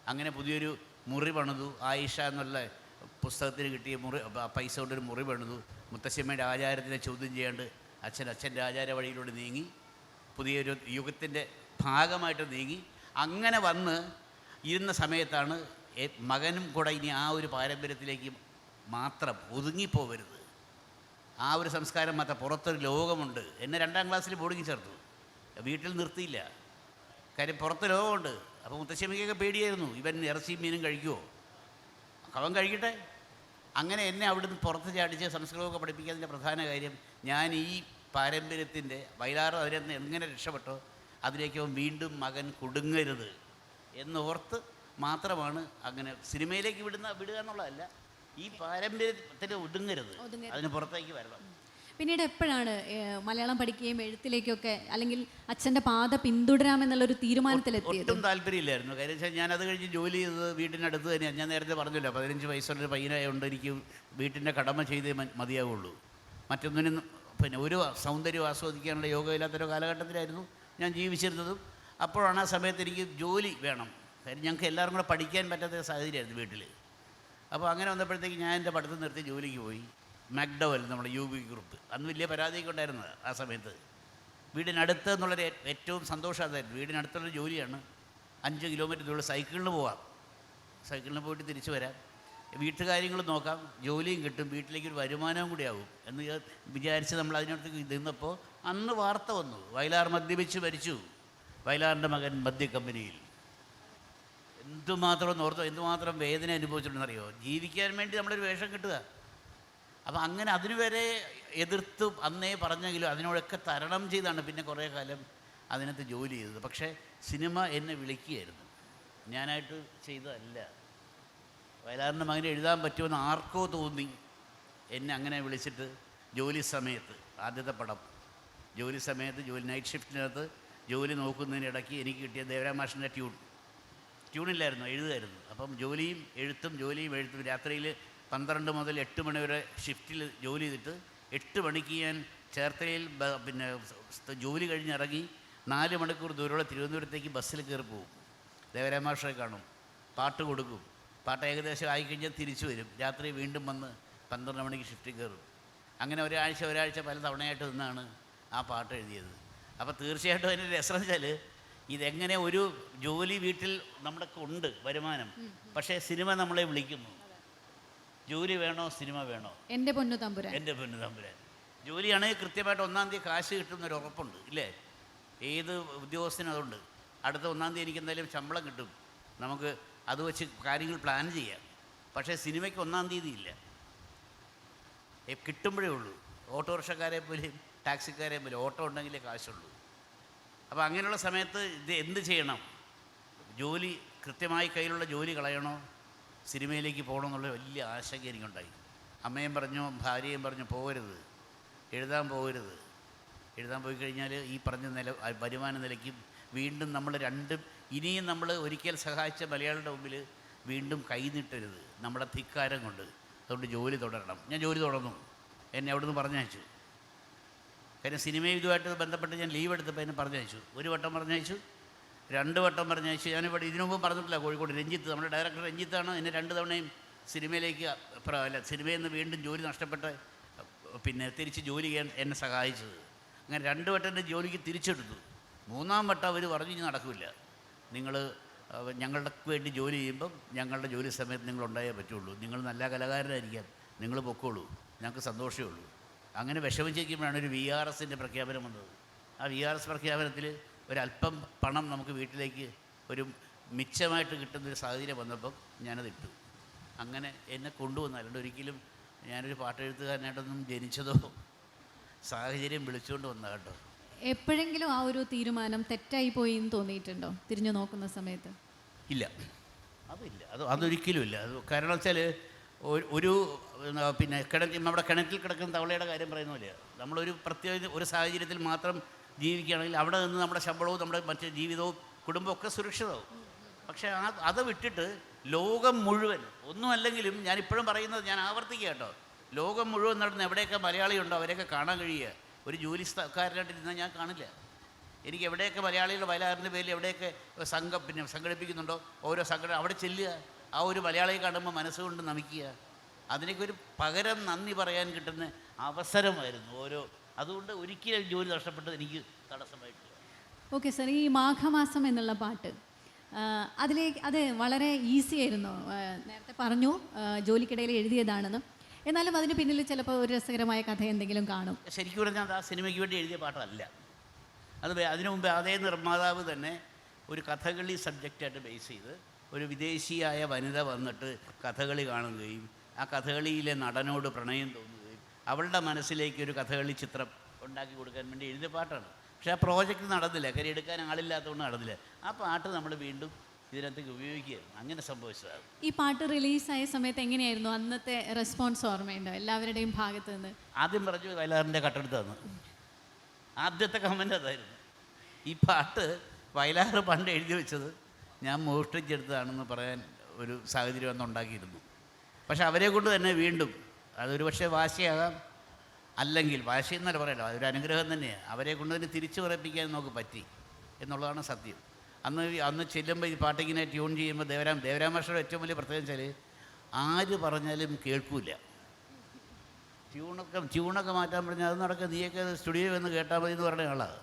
അങ്ങനെ പുതിയൊരു മുറി പണിതു. ആയിഷ എന്നുള്ള പുസ്തകത്തിന് കിട്ടിയ പൈസ കൊണ്ടൊരു മുറി പണിതു. മുത്തശ്ശിയമ്മയുടെ ആചാരത്തിനെ ചോദ്യം ചെയ്യാണ്ട് അച്ഛൻ്റെ ആചാര വഴിയിലൂടെ നീങ്ങി, പുതിയൊരു യുഗത്തിൻ്റെ ഭാഗമായിട്ട് നീങ്ങി. അങ്ങനെ വന്ന് ഇരുന്ന സമയത്താണ് മകനും കൂടെ ഇനി ആ ഒരു പാരമ്പര്യത്തിലേക്ക് മാത്രം ഒതുങ്ങിപ്പോവരുത്, ആ ഒരു സംസ്കാരം മാത്രം, പുറത്തൊരു ലോകമുണ്ട്. എന്നെ 2ാം ക്ലാസ്സിൽ ബോർഡിങ് ചേർത്തു, വീട്ടിൽ നിർത്തിയില്ല. കാര്യം പുറത്ത് ലോകമുണ്ട്. അപ്പോൾ മുത്തശ്ശിയമ്മയ്ക്കൊക്കെ പേടിയായിരുന്നു, ഇവൻ ഇറച്ചിയും മീനും കഴിക്കുമോ, അവൻ കഴിക്കട്ടെ. അങ്ങനെ എന്നെ അവിടുന്ന് പുറത്ത് ചാടിച്ച് സംസ്കൃതമൊക്കെ പഠിപ്പിക്കുന്നതിൻ്റെ പ്രധാന കാര്യം ഞാൻ ഈ പാരമ്പര്യത്തിൻ്റെ വയലാർ അതിൽ നിന്ന് എങ്ങനെ രക്ഷപ്പെട്ടോ അതിലേക്ക് വീണ്ടും മകൻ കുടുങ്ങരുത് എന്നോർത്ത് മാത്രമാണ് അങ്ങനെ സിനിമയിലേക്ക് വിടുക എന്നുള്ളതല്ല, ഈ പാരമ്പര്യത്തിൽ ഒതുങ്ങരുത്, അതിന് പുറത്തേക്ക് വരണം. പിന്നീട് എപ്പോഴാണ് മലയാളം പഠിക്കുകയും എഴുത്തിലേക്കൊക്കെ അല്ലെങ്കിൽ അച്ഛൻ്റെ പാത പിന്തുടരാമെന്നുള്ളൊരു തീരുമാനത്തിലെത്തിയത്? ഒട്ടും താല്പര്യമില്ലായിരുന്നു. കാര്യം വെച്ചാൽ ഞാനത് കഴിഞ്ഞ് ജോലി ചെയ്തത് വീട്ടിനടുത്ത് തന്നെയാണ്. ഞാൻ നേരത്തെ പറഞ്ഞല്ലോ 15 വയസ്സുള്ളൊരു പയ്യനായതുകൊണ്ട് എനിക്ക് വീട്ടിൻ്റെ കടമ ചെയ്തേ മതിയാവുള്ളൂ. മറ്റൊന്നിനും പിന്നെ ഒരു സൗന്ദര്യം ആസ്വദിക്കാനുള്ള യോഗമില്ലാത്തൊരു കാലഘട്ടത്തിലായിരുന്നു ഞാൻ ജീവിച്ചിരുന്നതും. അപ്പോഴാണ് ആ സമയത്ത് എനിക്ക് ജോലി വേണം. കാര്യം ഞങ്ങൾക്ക് എല്ലാവരും കൂടെ പഠിക്കാൻ പറ്റാത്ത സാഹചര്യമായിരുന്നു വീട്ടിൽ. അപ്പോൾ അങ്ങനെ വന്നപ്പോഴത്തേക്ക് ഞാൻ എൻ്റെ പഠിത്തം നിർത്തി ജോലിക്ക് പോയി. മാക്ഡവൽ, നമ്മുടെ UB ഗ്രൂപ്പ്, അന്ന് വലിയ പരാതിയൊക്കെ ഉണ്ടായിരുന്നത് ആ സമയത്ത്. വീടിനടുത്ത് എന്നുള്ളൊരു ഏറ്റവും സന്തോഷം അതായിരുന്നു. വീടിനടുത്തുള്ള ജോലിയാണ്. 5 കിലോമീറ്റർ ദൂരം സൈക്കിളിന് പോവാം, സൈക്കിളിന് പോയിട്ട് തിരിച്ചു വരാം, വീട്ടുകാര്യങ്ങൾ നോക്കാം, ജോലിയും കിട്ടും, വീട്ടിലേക്കൊരു വരുമാനവും കൂടി ആവും എന്ന് വിചാരിച്ച് നമ്മൾ അതിനടുത്ത് നിന്നപ്പോൾ അന്ന് വാർത്ത വന്നു, വയലാർ മദ്യപിച്ച് മരിച്ചു, വയലാറിൻ്റെ മകൻ മദ്യക്കമ്പനിയിൽ. എന്തുമാത്രം ഓർത്തോ, എന്തുമാത്രം വേദന അനുഭവിച്ചിട്ടുണ്ടെന്നറിയോ? ജീവിക്കാൻ വേണ്ടി നമ്മളൊരു വേഷം കിട്ടുക. അപ്പം അങ്ങനെ അതിനുവരെ എതിർത്ത് അന്നേ പറഞ്ഞെങ്കിലും അതിനോടൊക്കെ തരണം ചെയ്താണ് പിന്നെ കുറേ കാലം അതിനകത്ത് ജോലി ചെയ്തത്. പക്ഷേ സിനിമ എന്നെ വിളിക്കുകയായിരുന്നു, ഞാനായിട്ട് ചെയ്തതല്ല. വയലാറിൻ്റെ മകനെ എഴുതാൻ പറ്റുമെന്ന് ആർക്കോ തോന്നി. എന്നെ അങ്ങനെ വിളിച്ചിട്ട് ജോലി സമയത്ത്, ആദ്യത്തെ പടം ജോലി സമയത്ത്, നൈറ്റ് ഷിഫ്റ്റിനകത്ത് ജോലി നോക്കുന്നതിനിടയ്ക്ക് എനിക്ക് കിട്ടിയ ദേവരാമാഷിൻ്റെ ട്യൂണില്ലായിരുന്നു, എഴുതുമായിരുന്നു. അപ്പം ജോലിയും എഴുത്തും രാത്രിയിൽ 12 മുതൽ 8 മണി വരെ ഷിഫ്റ്റിൽ ജോലി ചെയ്തിട്ട് 8 മണിക്ക് ഞാൻ ചേർത്തലയിൽ പിന്നെ ജോലി കഴിഞ്ഞിറങ്ങി 4 മണിക്കൂർ ദൂരമുള്ള തിരുവനന്തപുരത്തേക്ക് ബസ്സിൽ കയറി പോകും. ദേവരാമാഷെ കാണും, പാട്ട് കൊടുക്കും, പാട്ട് ഏകദേശം ആയിക്കഴിഞ്ഞാൽ തിരിച്ചു വരും. രാത്രി വീണ്ടും വന്ന് 12 മണിക്ക് ഷിഫ്റ്റിൽ കയറും. അങ്ങനെ ഒരാഴ്ച പല തവണയായിട്ട് നിന്നാണ് ആ പാട്ട് എഴുതിയത്. അപ്പോൾ തീർച്ചയായിട്ടും അതിൻ്റെ രസം വെച്ചാൽ ഇതെങ്ങനെ ഒരു ജോലി വീട്ടിൽ നമ്മുടെ ഉണ്ട് വരുമാനം, പക്ഷേ സിനിമ നമ്മളെ വിളിക്കുന്നു. ജോലി വേണോ സിനിമ വേണോ? എൻ്റെ പൊന്നു തമ്പുരാൻ. ജോലിയാണെങ്കിൽ കൃത്യമായിട്ട് 1-ാം തീയതി കാശ് കിട്ടുന്നൊരു ഉറപ്പുണ്ട്, ഇല്ലേ? ഏത് ഉദ്യോഗസ്ഥനും അതുണ്ട്. അടുത്ത 1-ാം തീയതി എനിക്ക് എന്തായാലും ശമ്പളം കിട്ടും, നമുക്ക് അത് വെച്ച് കാര്യങ്ങൾ പ്ലാൻ ചെയ്യാം. പക്ഷേ സിനിമയ്ക്ക് 1-ാം തീയതി ഇല്ല, കിട്ടുമ്പോഴേ ഉള്ളൂ. ഓട്ടോറിക്ഷക്കാരെ പോലെയും ടാക്സിക്കാരെ പോലെയും ഓട്ടോ ഉണ്ടെങ്കിലേ കാശുള്ളൂ. അപ്പോൾ അങ്ങനെയുള്ള സമയത്ത് ഇത് എന്ത് ചെയ്യണം? ജോലി കൃത്യമായി കയ്യിലുള്ള ജോലി കളയണോ, സിനിമയിലേക്ക് പോകണമെന്നുള്ള വലിയ ആശങ്ക എനിക്കുണ്ടായി. അമ്മയും പറഞ്ഞു, ഭാര്യയും പറഞ്ഞു, പോകരുത്, എഴുതാൻ പോകരുത്. എഴുതാൻ പോയി കഴിഞ്ഞാൽ ഈ പറഞ്ഞ വരുമാന നിലയ്ക്കും വീണ്ടും നമ്മൾ ഇനിയും നമ്മൾ ഒരിക്കൽ സഹായിച്ച മലയാളിയുടെ മുമ്പിൽ വീണ്ടും കൈനീട്ടരുത് നമ്മുടെ ധിക്കാരം കൊണ്ട്. അതുകൊണ്ട് ജോലി തുടരണം. ഞാൻ ജോലി തുടർന്നു. എന്നെ അവിടെ നിന്ന് പറഞ്ഞയച്ചു. കാര്യം സിനിമയും ഇതുമായിട്ട് ബന്ധപ്പെട്ട് ഞാൻ ലീവ് എടുത്തപ്പോൾ എന്നെ പറഞ്ഞയച്ചു. 1 വട്ടം പറഞ്ഞയച്ചു, 2 വട്ടം പറഞ്ഞയച്ചു. ഞാനിവിടെ ഇതിനു മുമ്പ് പറഞ്ഞിട്ടില്ല, കോഴിക്കോട് രഞ്ജിത്ത്, നമ്മുടെ ഡയറക്ടർ രഞ്ജിത്താണ് എന്നെ 2 തവണയും സിനിമയിലേക്ക് സിനിമയിൽ നിന്ന് വീണ്ടും ജോലി നഷ്ടപ്പെട്ട് പിന്നെ തിരിച്ച് ജോലി ചെയ്യാൻ എന്നെ സഹായിച്ചത്. അങ്ങനെ 2 വട്ടം എൻ്റെ ജോലിക്ക് തിരിച്ചെടുത്തു. 3-ാം വട്ടം അവർ പറഞ്ഞു, ഇനി നടക്കില്ല, നിങ്ങൾ ഞങ്ങളുടെ വേണ്ടി ജോലി ചെയ്യുമ്പം ഞങ്ങളുടെ ജോലി സമയത്ത് നിങ്ങൾ ഉണ്ടായേ പറ്റുള്ളൂ, നിങ്ങൾ നല്ല കലാകാരനായിരിക്കാം, നിങ്ങൾ പൊക്കോളൂ, ഞങ്ങൾക്ക് സന്തോഷമേ ഉള്ളൂ. അങ്ങനെ വിഷമിച്ചിരിക്കുമ്പോഴാണ് ഒരു VRSൻ്റെ പ്രഖ്യാപനം വന്നത്. ആ VRS പ്രഖ്യാപനത്തിൽ ഒരല്പം പണം നമുക്ക് വീട്ടിലേക്ക് ഒരു മിച്ചമായിട്ട് കിട്ടുന്നൊരു സാഹചര്യം വന്നപ്പം ഞാനതിട്ടു. അങ്ങനെ എന്നെ കൊണ്ടുവന്നു. അല്ലാണ്ട് ഒരിക്കലും ഞാനൊരു പാട്ടെഴുത്തുകാരനായിട്ടൊന്നും ജനിച്ചതോ സാഹചര്യം വിളിച്ചുകൊണ്ട് വന്ന കേട്ടോ. എപ്പോഴെങ്കിലും ആ ഒരു തീരുമാനം തെറ്റായി പോയി എന്ന് തോന്നിയിട്ടുണ്ടോ തിരിഞ്ഞു നോക്കുന്ന സമയത്ത്? ഇല്ല, അതൊരിക്കലും ഇല്ല. അത് കാരണം വെച്ചാൽ ഒരു പിന്നെ നമ്മുടെ കിണറ്റിൽ കിടക്കുന്ന തവളയുടെ കാര്യം പറയുന്ന പോലെ, നമ്മളൊരു പ്രത്യേക ഒരു സാഹചര്യത്തിൽ മാത്രം ജീവിക്കുകയാണെങ്കിൽ അവിടെ നിന്ന് നമ്മുടെ ശമ്പളവും നമ്മുടെ മറ്റ് ജീവിതവും കുടുംബമൊക്കെ സുരക്ഷിതവും. പക്ഷേ അത് വിട്ടിട്ട് ലോകം മുഴുവൻ ഒന്നുമല്ലെങ്കിലും ഞാനിപ്പോഴും പറയുന്നത്, ഞാൻ ആവർത്തിക്കുക കേട്ടോ, ലോകം മുഴുവൻ നടന്ന് എവിടെയൊക്കെ മലയാളിയുണ്ടോ അവരെയൊക്കെ കാണാൻ കഴിയുക. ഒരു ജോലിക്കാരനായിട്ട് ഇരുന്നാൽ ഞാൻ കാണില്ല. എനിക്ക് എവിടെയൊക്കെ മലയാളികളുടെ വയലാറിൻ്റെ പേരിൽ എവിടെയൊക്കെ സംഘടിപ്പിക്കുന്നുണ്ടോ ഓരോ സംഘടന അവിടെ ചെല്ലുക, ആ ഒരു മലയാളിയെ കാണുമ്പോൾ മനസ്സുകൊണ്ട് നമിക്കുക. അതിനൊക്കെ ഒരു പകരം നന്ദി പറയാൻ കിട്ടുന്ന അവസരമായിരുന്നു അതുകൊണ്ട് ഒരിക്കലും ജോലി നഷ്ടപ്പെട്ടത് എനിക്ക് തടസ്സമായിട്ടില്ല. ഓക്കെ സാർ, ഈ മാഘമാസം എന്നുള്ള പാട്ട് അത് വളരെ ഈസി ആയിരുന്നു. നേരത്തെ പറഞ്ഞു ജോലിക്കിടയിൽ എഴുതിയതാണെന്ന്. എന്നാലും അതിന് പിന്നിൽ ചിലപ്പോൾ ഒരു രസകരമായ കഥ എന്തെങ്കിലും കാണും. ശരിക്കും പറഞ്ഞാൽ ആ സിനിമയ്ക്ക് വേണ്ടി എഴുതിയ പാട്ടല്ല അത്. അതിനു മുമ്പ് അതേ നിർമ്മാതാവ് തന്നെ ഒരു കഥകളി സബ്ജക്റ്റായിട്ട് ബേസ് ചെയ്ത് ഒരു വിദേശിയായ വനിത വന്നിട്ട് കഥകളി കാണുകയും ആ കഥകളിയിലെ നടനോട് പ്രണയം തോന്നുകയും അവളുടെ മനസ്സിലേക്ക് ഒരു കഥകളി ചിത്രം ഉണ്ടാക്കി കൊടുക്കാൻ വേണ്ടി എഴുതിയ പാട്ടാണ്. പക്ഷേ ആ പ്രോജക്റ്റ് നടന്നില്ല, കാര്യം എടുക്കാൻ ആളില്ലാത്തതുകൊണ്ട് നടന്നില്ല. ആ പാട്ട് നമ്മൾ വീണ്ടും ഇതിനകത്തേക്ക് ഉപയോഗിക്കുകയായിരുന്നു. അങ്ങനെ സംഭവിച്ചതാണ്. ഈ പാട്ട് റിലീസായ സമയത്ത് എങ്ങനെയായിരുന്നു അന്നത്തെ റെസ്പോൺസ്? ഓർമ്മയുണ്ടോ എല്ലാവരുടെയും ഭാഗത്ത് നിന്ന്? ആദ്യം പറഞ്ഞു വയലാറിൻ്റെ കട്ടെടുത്താണ്. ആദ്യത്തെ കമൻ്റ് അതായിരുന്നു. ഈ പാട്ട് വയലാറ് പണ്ട് എഴുതി വെച്ചത് ഞാൻ മോഷ്ടിച്ചെടുത്തതാണെന്ന് പറയാൻ ഒരു സാഹചര്യം അന്ന് ഉണ്ടാക്കിയിരുന്നു. പക്ഷെ അവരെ കൊണ്ട് തന്നെ വീണ്ടും അതൊരു പക്ഷേ വാശിയാകാം, അല്ലെങ്കിൽ വാശി എന്നല്ല പറയല്ലോ, അതൊരു അനുഗ്രഹം തന്നെയാണ്. അവരെ കൊണ്ട് തന്നെ തിരിച്ചു പറയിപ്പിക്കാൻ നമുക്ക് പറ്റി എന്നുള്ളതാണ് സത്യം. അന്ന് ചെല്ലുമ്പോൾ ഈ പാട്ടിങ്ങനെ ട്യൂൺ ചെയ്യുമ്പോൾ ദേവരാമാഷയുടെ ഏറ്റവും വലിയ പ്രത്യേകം വെച്ചാൽ ആര് പറഞ്ഞാലും കേൾക്കൂല. ട്യൂണൊക്കെ മാറ്റാൻ പറഞ്ഞാൽ അത് നടക്കുക, നീയൊക്കെ സ്റ്റുഡിയോ വന്ന് കേട്ടാൽ മതി എന്ന് പറഞ്ഞ ആളാണ്.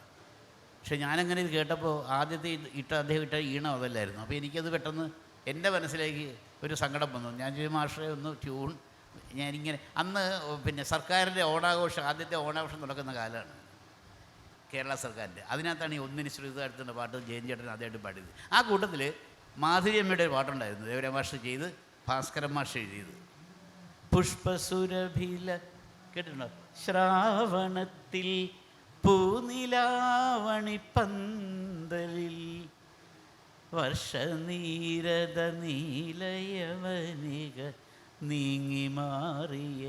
പക്ഷെ ഞാനങ്ങനെ ഇത് കേട്ടപ്പോൾ ആദ്യത്തെ അദ്ദേഹം ഇട്ട ഈണം അതല്ലായിരുന്നു. അപ്പോൾ എനിക്കത് പെട്ടെന്ന് എൻ്റെ മനസ്സിലേക്ക് ഒരു സങ്കടം വന്നു. ഞാൻ മാഷേ ഒന്ന് ട്യൂൺ, ഞാനിങ്ങനെ അന്ന് പിന്നെ സർക്കാരിൻ്റെ ഓണാഘോഷം, ആദ്യത്തെ ഓണാഘോഷം നടക്കുന്ന കാലമാണ് കേരള സർക്കാരിൻ്റെ. അതിനകത്താണ് ഈ ഒന്നിന് ശ്രീതാരത്തിൻ്റെ പാട്ട് ജയൻ ചേട്ടൻ ആദ്യമായിട്ട് പാടിയത്. ആ കൂട്ടത്തിൽ മാധുര്യമ്മയുടെ ഒരു പാട്ടുണ്ടായിരുന്നു, ദേവരാ മാഷ് ചെയ്ത് ഭാസ്കരൻ മാഷ് എഴുതിയത്. പുഷ്പസുരഭില കേട്ടിട്ടുണ്ടോ? ശ്രാവണത്തിൽ പൂനിലാവണി പന്തലിൽ വർഷനീരത നീലയവനിക നീങ്ങി മാറിയ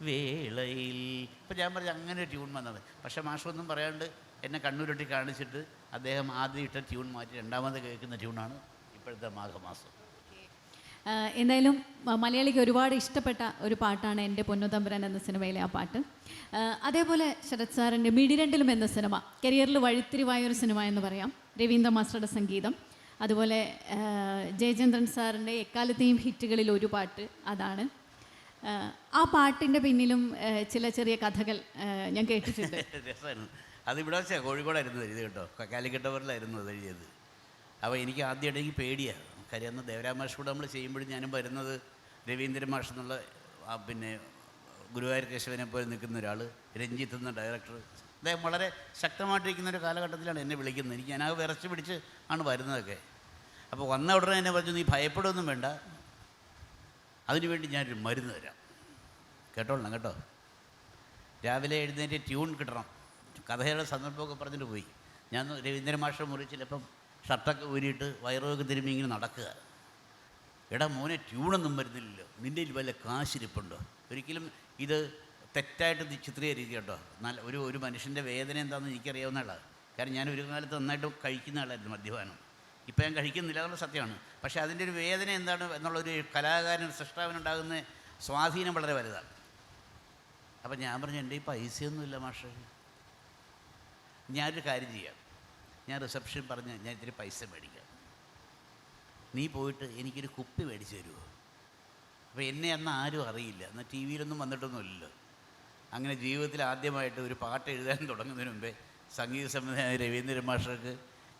വേളയിൽ. ഇപ്പം ഞാൻ പറഞ്ഞു അങ്ങനെ ഒരു ട്യൂൺ വന്നത്. പക്ഷേ മാഷൊന്നും പറയാണ്ട് എന്നെ കണ്ണൂരൊട്ടി കാണിച്ചിട്ട് അദ്ദേഹം ആദ്യം ഇട്ട ട്യൂൺ മാറ്റി രണ്ടാമത് കേൾക്കുന്ന ട്യൂണാണ് ഇപ്പോഴത്തെ മാഘമാസം. എന്തായാലും മലയാളിക്ക് ഒരുപാട് ഇഷ്ടപ്പെട്ട ഒരു പാട്ടാണ് എൻ്റെ പൊന്നുതമ്പുരാൻ എന്ന സിനിമയിലെ ആ പാട്ട്. അതേപോലെ ശരത് സാറിൻ്റെ മിഡിരണ്ടിലും എന്ന സിനിമ കരിയറിൽ വഴിത്തിരിവായൊരു സിനിമ എന്ന് പറയാം. രവീന്ദ്ര മാസ്റ്ററുടെ സംഗീതം, അതുപോലെ ജയചന്ദ്രൻ സാറിൻ്റെ എക്കാലത്തെയും ഹിറ്റുകളിൽ ഒരു പാട്ട് അതാണ്. ആ പാട്ടിൻ്റെ പിന്നിലും ചില ചെറിയ കഥകൾ ഞാൻ കേട്ടിട്ടുണ്ട്. രസമാണ്. അതിവിടെ വെച്ചാൽ കോഴിക്കോടായിരുന്നു എഴുതി കേട്ടോ, കാലിക്കട്ടവറിലായിരുന്നു അത് എഴുതിയത്. അപ്പോൾ എനിക്ക് ആദ്യമായിട്ട് എനിക്ക് പേടിയാണ്. കാര്യം അന്ന് ദേവരാ മാഷ് കൂടെ നമ്മൾ ചെയ്യുമ്പോഴും ഞാനും വരുന്നത് രവീന്ദ്രൻ മാഷ് എന്നുള്ള പിന്നെ ഗുരുവായൂർ കേശവനെ പോലെ നിൽക്കുന്ന ഒരാൾ, രഞ്ജിത്ത് എന്ന ഡയറക്ടർ, അദ്ദേഹം വളരെ ശക്തമായിട്ടിരിക്കുന്ന ഒരു കാലഘട്ടത്തിലാണ് എന്നെ വിളിക്കുന്നത്. എനിക്ക് ഞാനത് വിറച്ച് പിടിച്ച് ആണ് വരുന്നതൊക്കെ. അപ്പോൾ വന്ന ഉടനെ എന്നെ പറഞ്ഞു, നീ ഭയപ്പെടുകയൊന്നും വേണ്ട, അതിനുവേണ്ടി ഞാനൊരു മരുന്ന് തരാം, കേട്ടോളണം കേട്ടോ. രാവിലെ എഴുന്നേറ്റ് ട്യൂൺ കിട്ടണം, കഥയുടെ സന്ദർഭമൊക്കെ പറഞ്ഞിട്ട് പോയി. ഞാൻ രവീന്ദ്രൻ മാഷ മുറി ചിലപ്പം ഷർട്ടൊക്കെ ഊരിയിട്ട് വയറൊക്കെ തിരുമ്പി ഇങ്ങനെ നടക്കുക. എടാ മോനെ, ട്യൂണൊന്നും വരുന്നില്ലല്ലോ, നിൻ്റെ വല്ല കാശിരിപ്പുണ്ടോ? ഒരിക്കലും ഇത് തെറ്റായിട്ട് ചിത്രീകരിക്കുക കേട്ടോ. നല്ല ഒരു മനുഷ്യൻ്റെ വേദന എന്താണെന്ന് എനിക്കറിയാവുന്ന ആളാണ്. കാരണം ഞാൻ ഒരു കാലത്ത് നന്നായിട്ട് കഴിക്കുന്ന ആളായിരുന്നു മദ്യപാനം. ഇപ്പം ഞാൻ കഴിക്കുന്നില്ല എന്നുള്ള സത്യമാണ്. പക്ഷേ അതിൻ്റെ ഒരു വേദന എന്താണ് എന്നുള്ളൊരു കലാകാരൻ സൃഷ്ടാവിനുണ്ടാകുന്ന സ്വാധീനം വളരെ വലുതാണ്. അപ്പം ഞാൻ പറഞ്ഞു, എൻ്റെ ഈ പൈസയൊന്നുമില്ല മാഷേ, ഞാനൊരു കാര്യം ചെയ്യാം, ഞാൻ റിസപ്ഷൻ പറഞ്ഞ് ഞാൻ ഇത്തിരി പൈസ മേടിക്കാം, നീ പോയിട്ട് എനിക്കൊരു കുപ്പി മേടിച്ച് തരുമോ? അപ്പോൾ എന്നെ അന്ന് ആരും അറിയില്ല, എന്നാൽ ടി വിയിലൊന്നും വന്നിട്ടൊന്നുമില്ലല്ലോ. അങ്ങനെ ജീവിതത്തിൽ ആദ്യമായിട്ട് ഒരു പാട്ട് എഴുതാൻ തുടങ്ങുന്നതിന് മുമ്പേ സംഗീത സംവിധായകൻ രവീന്ദ്രൻ മാഷർക്ക്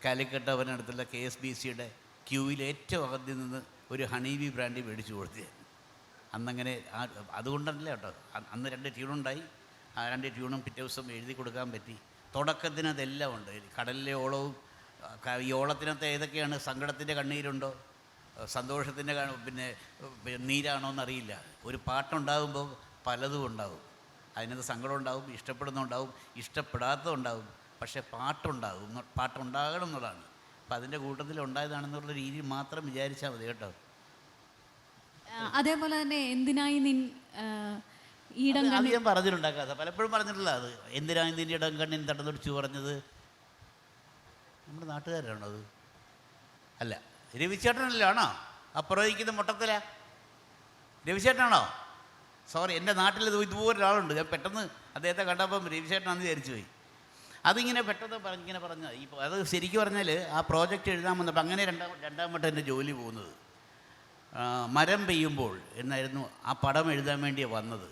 കാലിക്കട്ട് അവനടുത്തുള്ള KSBCയുടെ ക്യൂവിൽ ഏറ്റവും ആദ്യം നിന്ന് ഒരു ഹണീബി ബ്രാൻഡി മേടിച്ചു കൊടുത്തത്. അന്നങ്ങനെ അതുകൊണ്ടല്ലേ കേട്ടോ, അന്ന് 2 ട്യൂണുണ്ടായി. ആ 2 ട്യൂണും പിറ്റേ ദിവസം എഴുതി കൊടുക്കാൻ പറ്റി. തുടക്കത്തിന് അതെല്ലാം ഉണ്ട്. കടലിലെ ഓളവും ഈ ഓളത്തിനകത്ത് ഏതൊക്കെയാണ്, സങ്കടത്തിൻ്റെ കണ്ണീരുണ്ടോ, സന്തോഷത്തിൻ്റെ പിന്നെ നീരാണോ എന്നറിയില്ല. ഒരു പാട്ടുണ്ടാകുമ്പോൾ പലതും ഉണ്ടാകും. അതിനകത്ത് സങ്കടം ഉണ്ടാവും, ഇഷ്ടപ്പെടുന്നുണ്ടാവും, ഇഷ്ടപ്പെടാത്തതുണ്ടാവും. പക്ഷേ പാട്ടുണ്ടാകണം എന്നുള്ളതാണ്. അപ്പം അതിൻ്റെ കൂട്ടത്തിൽ ഉണ്ടായതാണെന്നുള്ള രീതിയിൽ മാത്രം വിചാരിച്ചാൽ മതി കേട്ടോ. അതേപോലെ തന്നെ എന്തിനായി നിൻ ഈടം അത് ഞാൻ പറഞ്ഞിട്ടുണ്ടാക്കാതെ പലപ്പോഴും പറഞ്ഞിട്ടുള്ള അത് എന്തിനായി നിൻ്റെ ഇടം കണ്ണിൻ തടന്നൊടിച്ചു പറഞ്ഞത് നമ്മുടെ നാട്ടുകാരാണോ? അത് അല്ല, രവിചേട്ടനല്ലേ ആണോ അപ്പുറം മൊട്ടത്തില? രവിചേട്ടനാണോ? സോറി, എൻ്റെ നാട്ടിൽ ഇതുപോലെ ഒരാളുണ്ട്. ഞാൻ പെട്ടെന്ന് അദ്ദേഹത്തെ കണ്ടപ്പം രവിചേട്ടനാണെന്ന് വിചാരിച്ചു പോയി. അതിങ്ങനെ പെട്ടെന്ന് ഇങ്ങനെ പറഞ്ഞ ഇപ്പോൾ അത് ശരിക്കും പറഞ്ഞാൽ ആ പ്രോജക്റ്റ് എഴുതാൻ വന്നപ്പോൾ അങ്ങനെ രണ്ടാം വട്ടം എൻ്റെ ജോലി പോകുന്നത്. മരം പെയ്യുമ്പോൾ എന്നായിരുന്നു ആ പടം എഴുതാൻ വേണ്ടിയാണ് വന്നത്.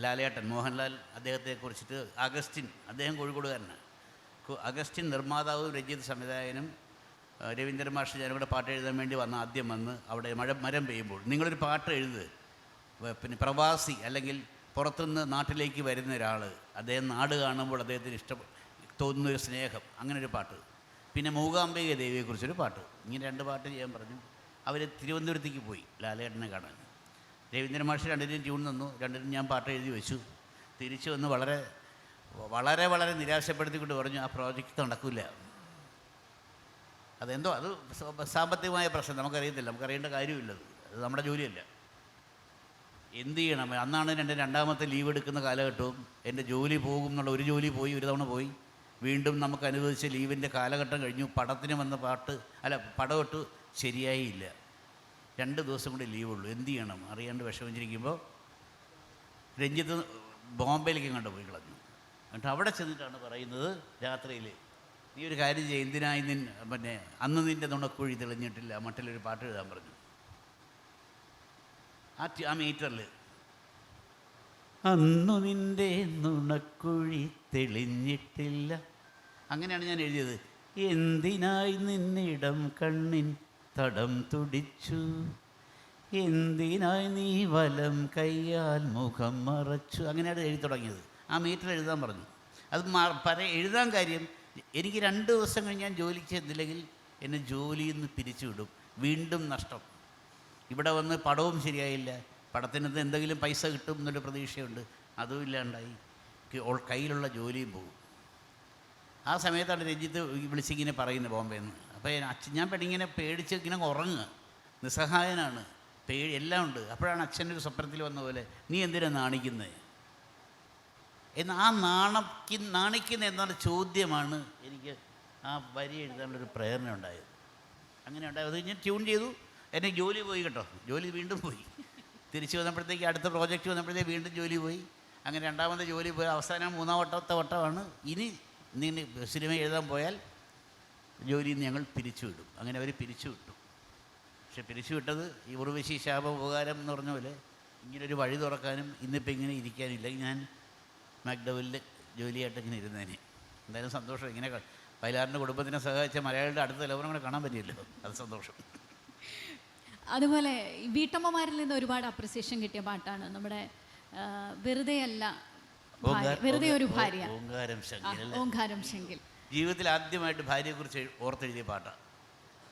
ലാലേട്ടൻ, മോഹൻലാൽ അദ്ദേഹത്തെക്കുറിച്ചിട്ട്, അഗസ്റ്റിൻ, അദ്ദേഹം കോഴിക്കോടുകാരനാണ്. അഗസ്റ്റിൻ നിർമ്മാതാവും രഞ്ജിത്ത് സംവിധായകനും രവീന്ദ്രൻ മാഷ് ഞാനും കൂടെ പാട്ട് എഴുതാൻ വേണ്ടി ആദ്യം വന്ന് അവിടെ മരം പെയ്യുമ്പോൾ നിങ്ങളൊരു പാട്ട് എഴുത്, പിന്നെ പ്രവാസി അല്ലെങ്കിൽ പുറത്തുനിന്ന് നാട്ടിലേക്ക് വരുന്ന ഒരാൾ, അദ്ദേഹം നാട് കാണുമ്പോൾ അദ്ദേഹത്തിന് തോന്നുന്നൊരു സ്നേഹം, അങ്ങനൊരു പാട്ട്. പിന്നെ മൂകാംബിക ദേവിയെക്കുറിച്ചൊരു പാട്ട്. ഇങ്ങനെ 2 പാട്ട് ചെയ്യാൻ പറഞ്ഞു. അവർ തിരുവനന്തപുരത്തേക്ക് പോയി ലാലേട്ടനെ കാണാൻ. രവീന്ദ്രൻ മാഷ് രണ്ടിനും ട്യൂൺ തന്നു, രണ്ടിനും ഞാൻ പാട്ട് എഴുതി വെച്ചു. തിരിച്ചു വന്ന് വളരെ വളരെ വളരെ നിരാശപ്പെടുത്തിക്കൊണ്ട് പറഞ്ഞു ആ പ്രോജക്റ്റ് നടക്കില്ല. അതെന്തോ അത് സാമ്പത്തികമായ പ്രശ്നം നമുക്കറിയത്തില്ല, നമുക്കറിയേണ്ട കാര്യമില്ലത്, അത് നമ്മുടെ ജോലിയല്ല. എന്ത് ചെയ്യണം? അന്നാണ് എൻ്റെ രണ്ടാമത്തെ ലീവ് എടുക്കുന്ന കാലഘട്ടവും എൻ്റെ ജോലി പോകും എന്നുള്ള ഒരു ജോലി പോയി, ഒരു തവണ പോയി. വീണ്ടും നമുക്ക് അനുവദിച്ച ലീവിൻ്റെ കാലഘട്ടം കഴിഞ്ഞു. പടത്തിന് വന്ന പടമിട്ട് ശരിയായില്ല. 2 ദിവസം കൂടി ലീവുള്ളൂ. എന്ത് ചെയ്യണം അറിയാണ്ട് വിഷമിച്ചിരിക്കുമ്പോൾ രഞ്ജിത്ത് ബോംബെയിലേക്ക് കണ്ടു പോയി കളഞ്ഞു. എന്നിട്ട് അവിടെ ചെന്നിട്ടാണ് പറയുന്നത് രാത്രിയിൽ, നീ ഒരു കാര്യം ചെയ്യും, എന്തിനായി അന്ന് നിൻ്റെ നുണക്കുഴി തെളിഞ്ഞിട്ടില്ല, മട്ടിലൊരു പാട്ട് എഴുതാൻ പറഞ്ഞു. ആ മീറ്ററിൽ അന്നു നിൻ്റെ നുണക്കുഴി തെളിഞ്ഞിട്ടില്ല, അങ്ങനെയാണ് ഞാൻ എഴുതിയത്. എന്തിനായി നിന്നിടം കണ്ണിൻ തടം തുടിച്ചു, എന്തിനായി നീ വലം കയ്യാൽ മുഖം മറച്ചു, അങ്ങനെയാണ് എഴുതി തുടങ്ങിയത്. ആ മീറ്റർ എഴുതാൻ പറഞ്ഞു. അത് എഴുതാൻ കാര്യം, എനിക്ക് 2 ദിവസം കഴിഞ്ഞ് ഞാൻ ജോലിക്ക് ചെന്നില്ലെങ്കിൽ എന്നെ ജോലിയിൽ നിന്ന് പിരിച്ചുവിടും, വീണ്ടും നഷ്ടം. ഇവിടെ വന്ന് പടവും ശരിയായില്ല, പടത്തിനകത്ത് എന്തെങ്കിലും പൈസ കിട്ടും എന്നൊരു പ്രതീക്ഷയുണ്ട്, അതും ഇല്ലാണ്ടായി, കയ്യിലുള്ള ജോലിയും പോകും. ആ സമയത്താണ് രഞ്ജിത്ത് വിളിച്ചിങ്ങനെ പറയുന്നത് ബോംബെയിൽ നിന്ന്. അപ്പോൾ ഞാൻ പെണ്ണിങ്ങനെ പേടിച്ച് ഇങ്ങനെ ഉറങ്ങുക, നിസ്സഹായനാണ്, എല്ലാം ഉണ്ട്. അപ്പോഴാണ് അച്ഛൻ്റെ ഒരു സ്വപ്നത്തിൽ വന്ന പോലെ, നീ എന്തിനാ നാണിക്കുന്നത് എന്ന്. ആ നാണിക്കുന്ന എന്നൊരു ചോദ്യമാണ് എനിക്ക് ആ വരി എഴുതാനുള്ളൊരു പ്രേരണ ഉണ്ടായത്. അങ്ങനെ ഉണ്ടായത്. അത് ഞാൻ ട്യൂൺ ചെയ്തു, എന്നെ ജോലി പോയി കേട്ടോ, ജോലി വീണ്ടും പോയി. തിരിച്ച് വന്നപ്പോഴത്തേക്ക് അടുത്ത പ്രോജക്റ്റ് വന്നപ്പോഴത്തേക്ക് വീണ്ടും ജോലി പോയി. അങ്ങനെ 2ാമത്തെ ജോലി പോയി. അവസാനം 3ാമത്തെ വട്ടമാണ്, ഇനി നീ സിനിമ എഴുതാൻ പോയാൽ ജോലിയിൽ നിന്ന് ഞങ്ങൾ പിരിച്ചുവിടും. അങ്ങനെ അവർ പിരിച്ചുവിട്ടു. പക്ഷെ പിരിച്ചുവിട്ടത് ഈ ഉർവശി ശാപം ഉപകാരം എന്ന് പറഞ്ഞ പോലെ ഇങ്ങനൊരു വഴി തുറക്കാനും ഇന്നിപ്പോൾ ഇങ്ങനെ ഇരിക്കാനില്ല. ഞാൻ മാക്ഡവലിൽ ജോലിയായിട്ട് ഇങ്ങനെ ഇരുന്നേനെ. എന്തായാലും സന്തോഷം. ഇങ്ങനെ വയലാറിൻ്റെ കുടുംബത്തിനെ സഹായിച്ച മലയാളിയുടെ അടുത്ത തലമുറ കൂടെ കാണാൻ പറ്റിയല്ലോ, അത് സന്തോഷം. അതുപോലെ വീട്ടമ്മമാരിൽ നിന്ന് ഒരുപാട് അപ്രിസിയേഷൻ കിട്ടിയ പാട്ടാണ് നമ്മുടെ വെറുതെയല്ല, വെറുതെ ഒരു ഭാര്യ, ഓങ്കാരം ശെങ്കിൽ. ജീവിതത്തിൽ ആദ്യമായിട്ട് ഭാര്യയെക്കുറിച്ച് ഓർത്തെഴുതിയ പാട്ടാണ്.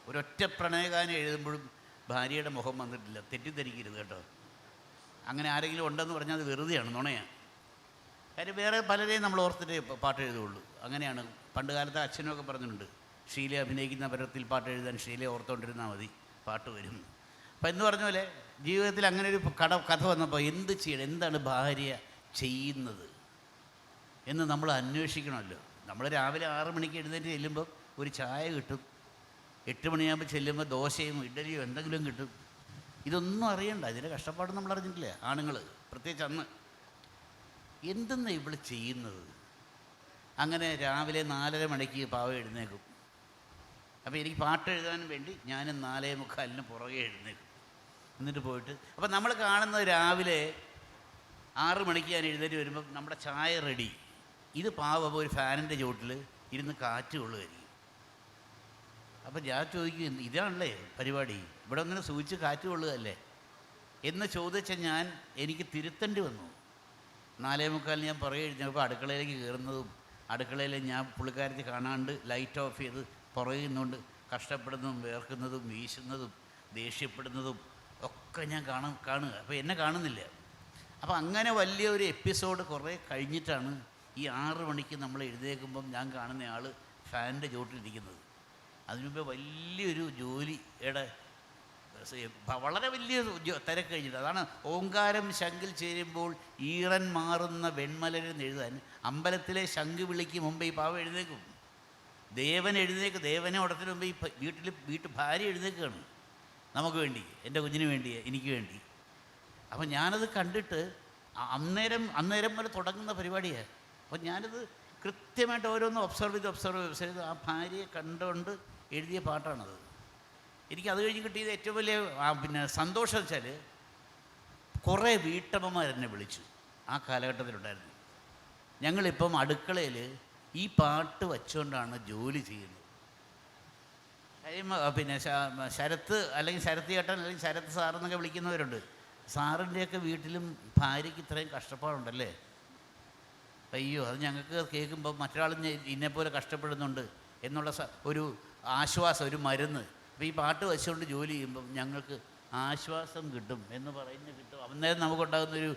ഒരൊറ്റ പ്രണയഗാനം എഴുതുമ്പോഴും ഭാര്യയുടെ മുഖം വന്നിട്ടില്ല, തെറ്റിദ്ധരിക്കരുത് കേട്ടോ. അങ്ങനെ ആരെങ്കിലും ഉണ്ടെന്ന് പറഞ്ഞാൽ അത് വെറുതെയാണ്, നുണയാണ്. കാര്യം വേറെ പലരെയും നമ്മൾ ഓർത്തിട്ടേ പാട്ട് എഴുതുകയുള്ളൂ. അങ്ങനെയാണ് പണ്ട് കാലത്ത് അച്ഛനൊക്കെ പറഞ്ഞിട്ടുണ്ട്, ഷീല അഭിനയിക്കുന്ന പരത്തിൽ പാട്ട് എഴുതാൻ ഷീലയെ ഓർത്തുകൊണ്ടിരുന്നാൽ മതി, പാട്ട് വരും. അപ്പം എന്ന് പറഞ്ഞ പോലെ ജീവിതത്തിൽ അങ്ങനെ ഒരു കഥ വന്നപ്പോൾ എന്ത് ചെയ്യണം, എന്താണ് ഭാര്യ ചെയ്യുന്നത് എന്ന് നമ്മൾ അന്വേഷിക്കണമല്ലോ. നമ്മൾ രാവിലെ 6 മണിക്ക് എഴുന്നേറ്റ് ചെല്ലുമ്പോൾ ഒരു ചായ കിട്ടും, 8 മണിയാകുമ്പോൾ ചെല്ലുമ്പോൾ ദോശയും ഇഡലിയോ എന്തെങ്കിലും കിട്ടും. ഇതൊന്നും അറിയണ്ട, ഇതിൻ്റെ കഷ്ടപ്പാട് നമ്മൾ അറിഞ്ഞിട്ടില്ല ആണുങ്ങൾ, പ്രത്യേകിച്ച് അന്ന്. എന്തെന്നാ ഇവിടെ ചെയ്യുന്നത്? അങ്ങനെ രാവിലെ 4:30 മണിക്ക് പാവ എഴുന്നേക്കും. അപ്പോൾ എനിക്ക് പാട്ട് എഴുതാനും വേണ്ടി ഞാൻ 4:45 പുറകെ എഴുന്നേക്കും. എന്നിട്ട് പോയിട്ട് അപ്പോൾ നമ്മൾ കാണുന്നത് രാവിലെ 6 മണിക്ക് ഞാൻ എഴുന്നേറ്റ് വരുമ്പം നമ്മുടെ ചായ റെഡി. ഇത് പാവം ഒരു ഫാനിൻ്റെ ചുവട്ടിൽ ഇരുന്ന് കാറ്റ് കൊള്ളുമായിരിക്കും. അപ്പം ഞാൻ ചോദിക്കും, ഇതാണല്ലേ പരിപാടി, ഇവിടെ ഒന്നിനെ സൂചിച്ച് കാറ്റ് കൊള്ളുകയല്ലേ എന്ന് ചോദിച്ച എനിക്ക് തിരുത്തേണ്ടി വന്നു. 4:45 ഞാൻ പുറകെ എഴുന്നേപ്പോൾ അടുക്കളയിലേക്ക് കയറുന്നതും അടുക്കളയിൽ ഞാൻ പുള്ളിക്കാരത്തി കാണാണ്ട് ലൈറ്റ് ഓഫ് ചെയ്ത് പുറകെ നിന്നുകൊണ്ട് കഷ്ടപ്പെടുന്നതും വേർക്കുന്നതും വീശുന്നതും ദേഷ്യപ്പെടുന്നതും ഒക്കെ ഞാൻ കാണുക. അപ്പോൾ എന്നെ കാണുന്നില്ല. അപ്പോൾ അങ്ങനെ വലിയൊരു എപ്പിസോഡ് കുറേ കഴിഞ്ഞിട്ടാണ് ഈ 6 മണിക്ക് നമ്മൾ എഴുന്നേൽക്കുമ്പം ഞാൻ കാണുന്ന ആൾ ഫാനിൻ്റെ ചുവട്ടിലിരിക്കുന്നത്. അതിനുമുമ്പ് വലിയൊരു ജോലിയുടെ വളരെ വലിയ തിരക്ക് കഴിഞ്ഞിട്ട്, അതാണ് ഓങ്കാരം ശങ്കിൽ ചേരുമ്പോൾ ഈറൻ മാറുന്ന വെൺമലരെന്ന് എഴുതാൻ അമ്പലത്തിലെ ശംഖ് വിളിക്ക് മുമ്പ് ഈ പാവ എഴുന്നേക്കും. ദേവൻ എഴുന്നേക്ക്, ദേവനെ ഉടത്തിന് മുമ്പ് ഈ ഭാര്യ എഴുന്നേക്കുകയാണ് നമുക്ക് വേണ്ടി, എൻ്റെ കുഞ്ഞിന് വേണ്ടി, എനിക്ക് വേണ്ടി. അപ്പം ഞാനത് കണ്ടിട്ട് അന്നേരം വരെ തുടങ്ങുന്ന പരിപാടിയാണ്. അപ്പം ഞാനിത് കൃത്യമായിട്ട് ഓരോന്നും ഒബ്സർവ് ചെയ്ത് ആ ഭാര്യയെ കണ്ടുകൊണ്ട് എഴുതിയ പാട്ടാണത്. എനിക്കത് കഴിഞ്ഞ് കിട്ടിയത് ഏറ്റവും വലിയ സന്തോഷം വെച്ചാൽ കുറേ വീട്ടമ്മമാരെന്നെ വിളിച്ചു ആ കാലഘട്ടത്തിലുണ്ടായിരുന്നു. ഞങ്ങളിപ്പം അടുക്കളയിൽ ഈ പാട്ട് വച്ചുകൊണ്ടാണ് ജോലി ചെയ്യുന്നത്. ശരത്ത് അല്ലെങ്കിൽ ശരത്ത് ചേട്ടൻ അല്ലെങ്കിൽ ശരത്ത് സാറെന്നൊക്കെ വിളിക്കുന്നവരുണ്ട്. സാറിൻ്റെയൊക്കെ വീട്ടിലും ഭാര്യയ്ക്ക് ഇത്രയും കഷ്ടപ്പാടുണ്ടല്ലേ, അയ്യോ അത് ഞങ്ങൾക്ക് കേൾക്കുമ്പോൾ മറ്റൊരാൾ ഇന്നെപ്പോലെ കഷ്ടപ്പെടുന്നുണ്ട് എന്നുള്ള ഒരു ആശ്വാസം, ഒരു മരുന്ന്. അപ്പോൾ ഈ പാട്ട് വെച്ചുകൊണ്ട് ജോലി ചെയ്യുമ്പം ഞങ്ങൾക്ക് ആശ്വാസം കിട്ടും എന്ന് പറയുന്നത് കിട്ടും. അന്നേരം നമുക്കുണ്ടാകുന്നൊരു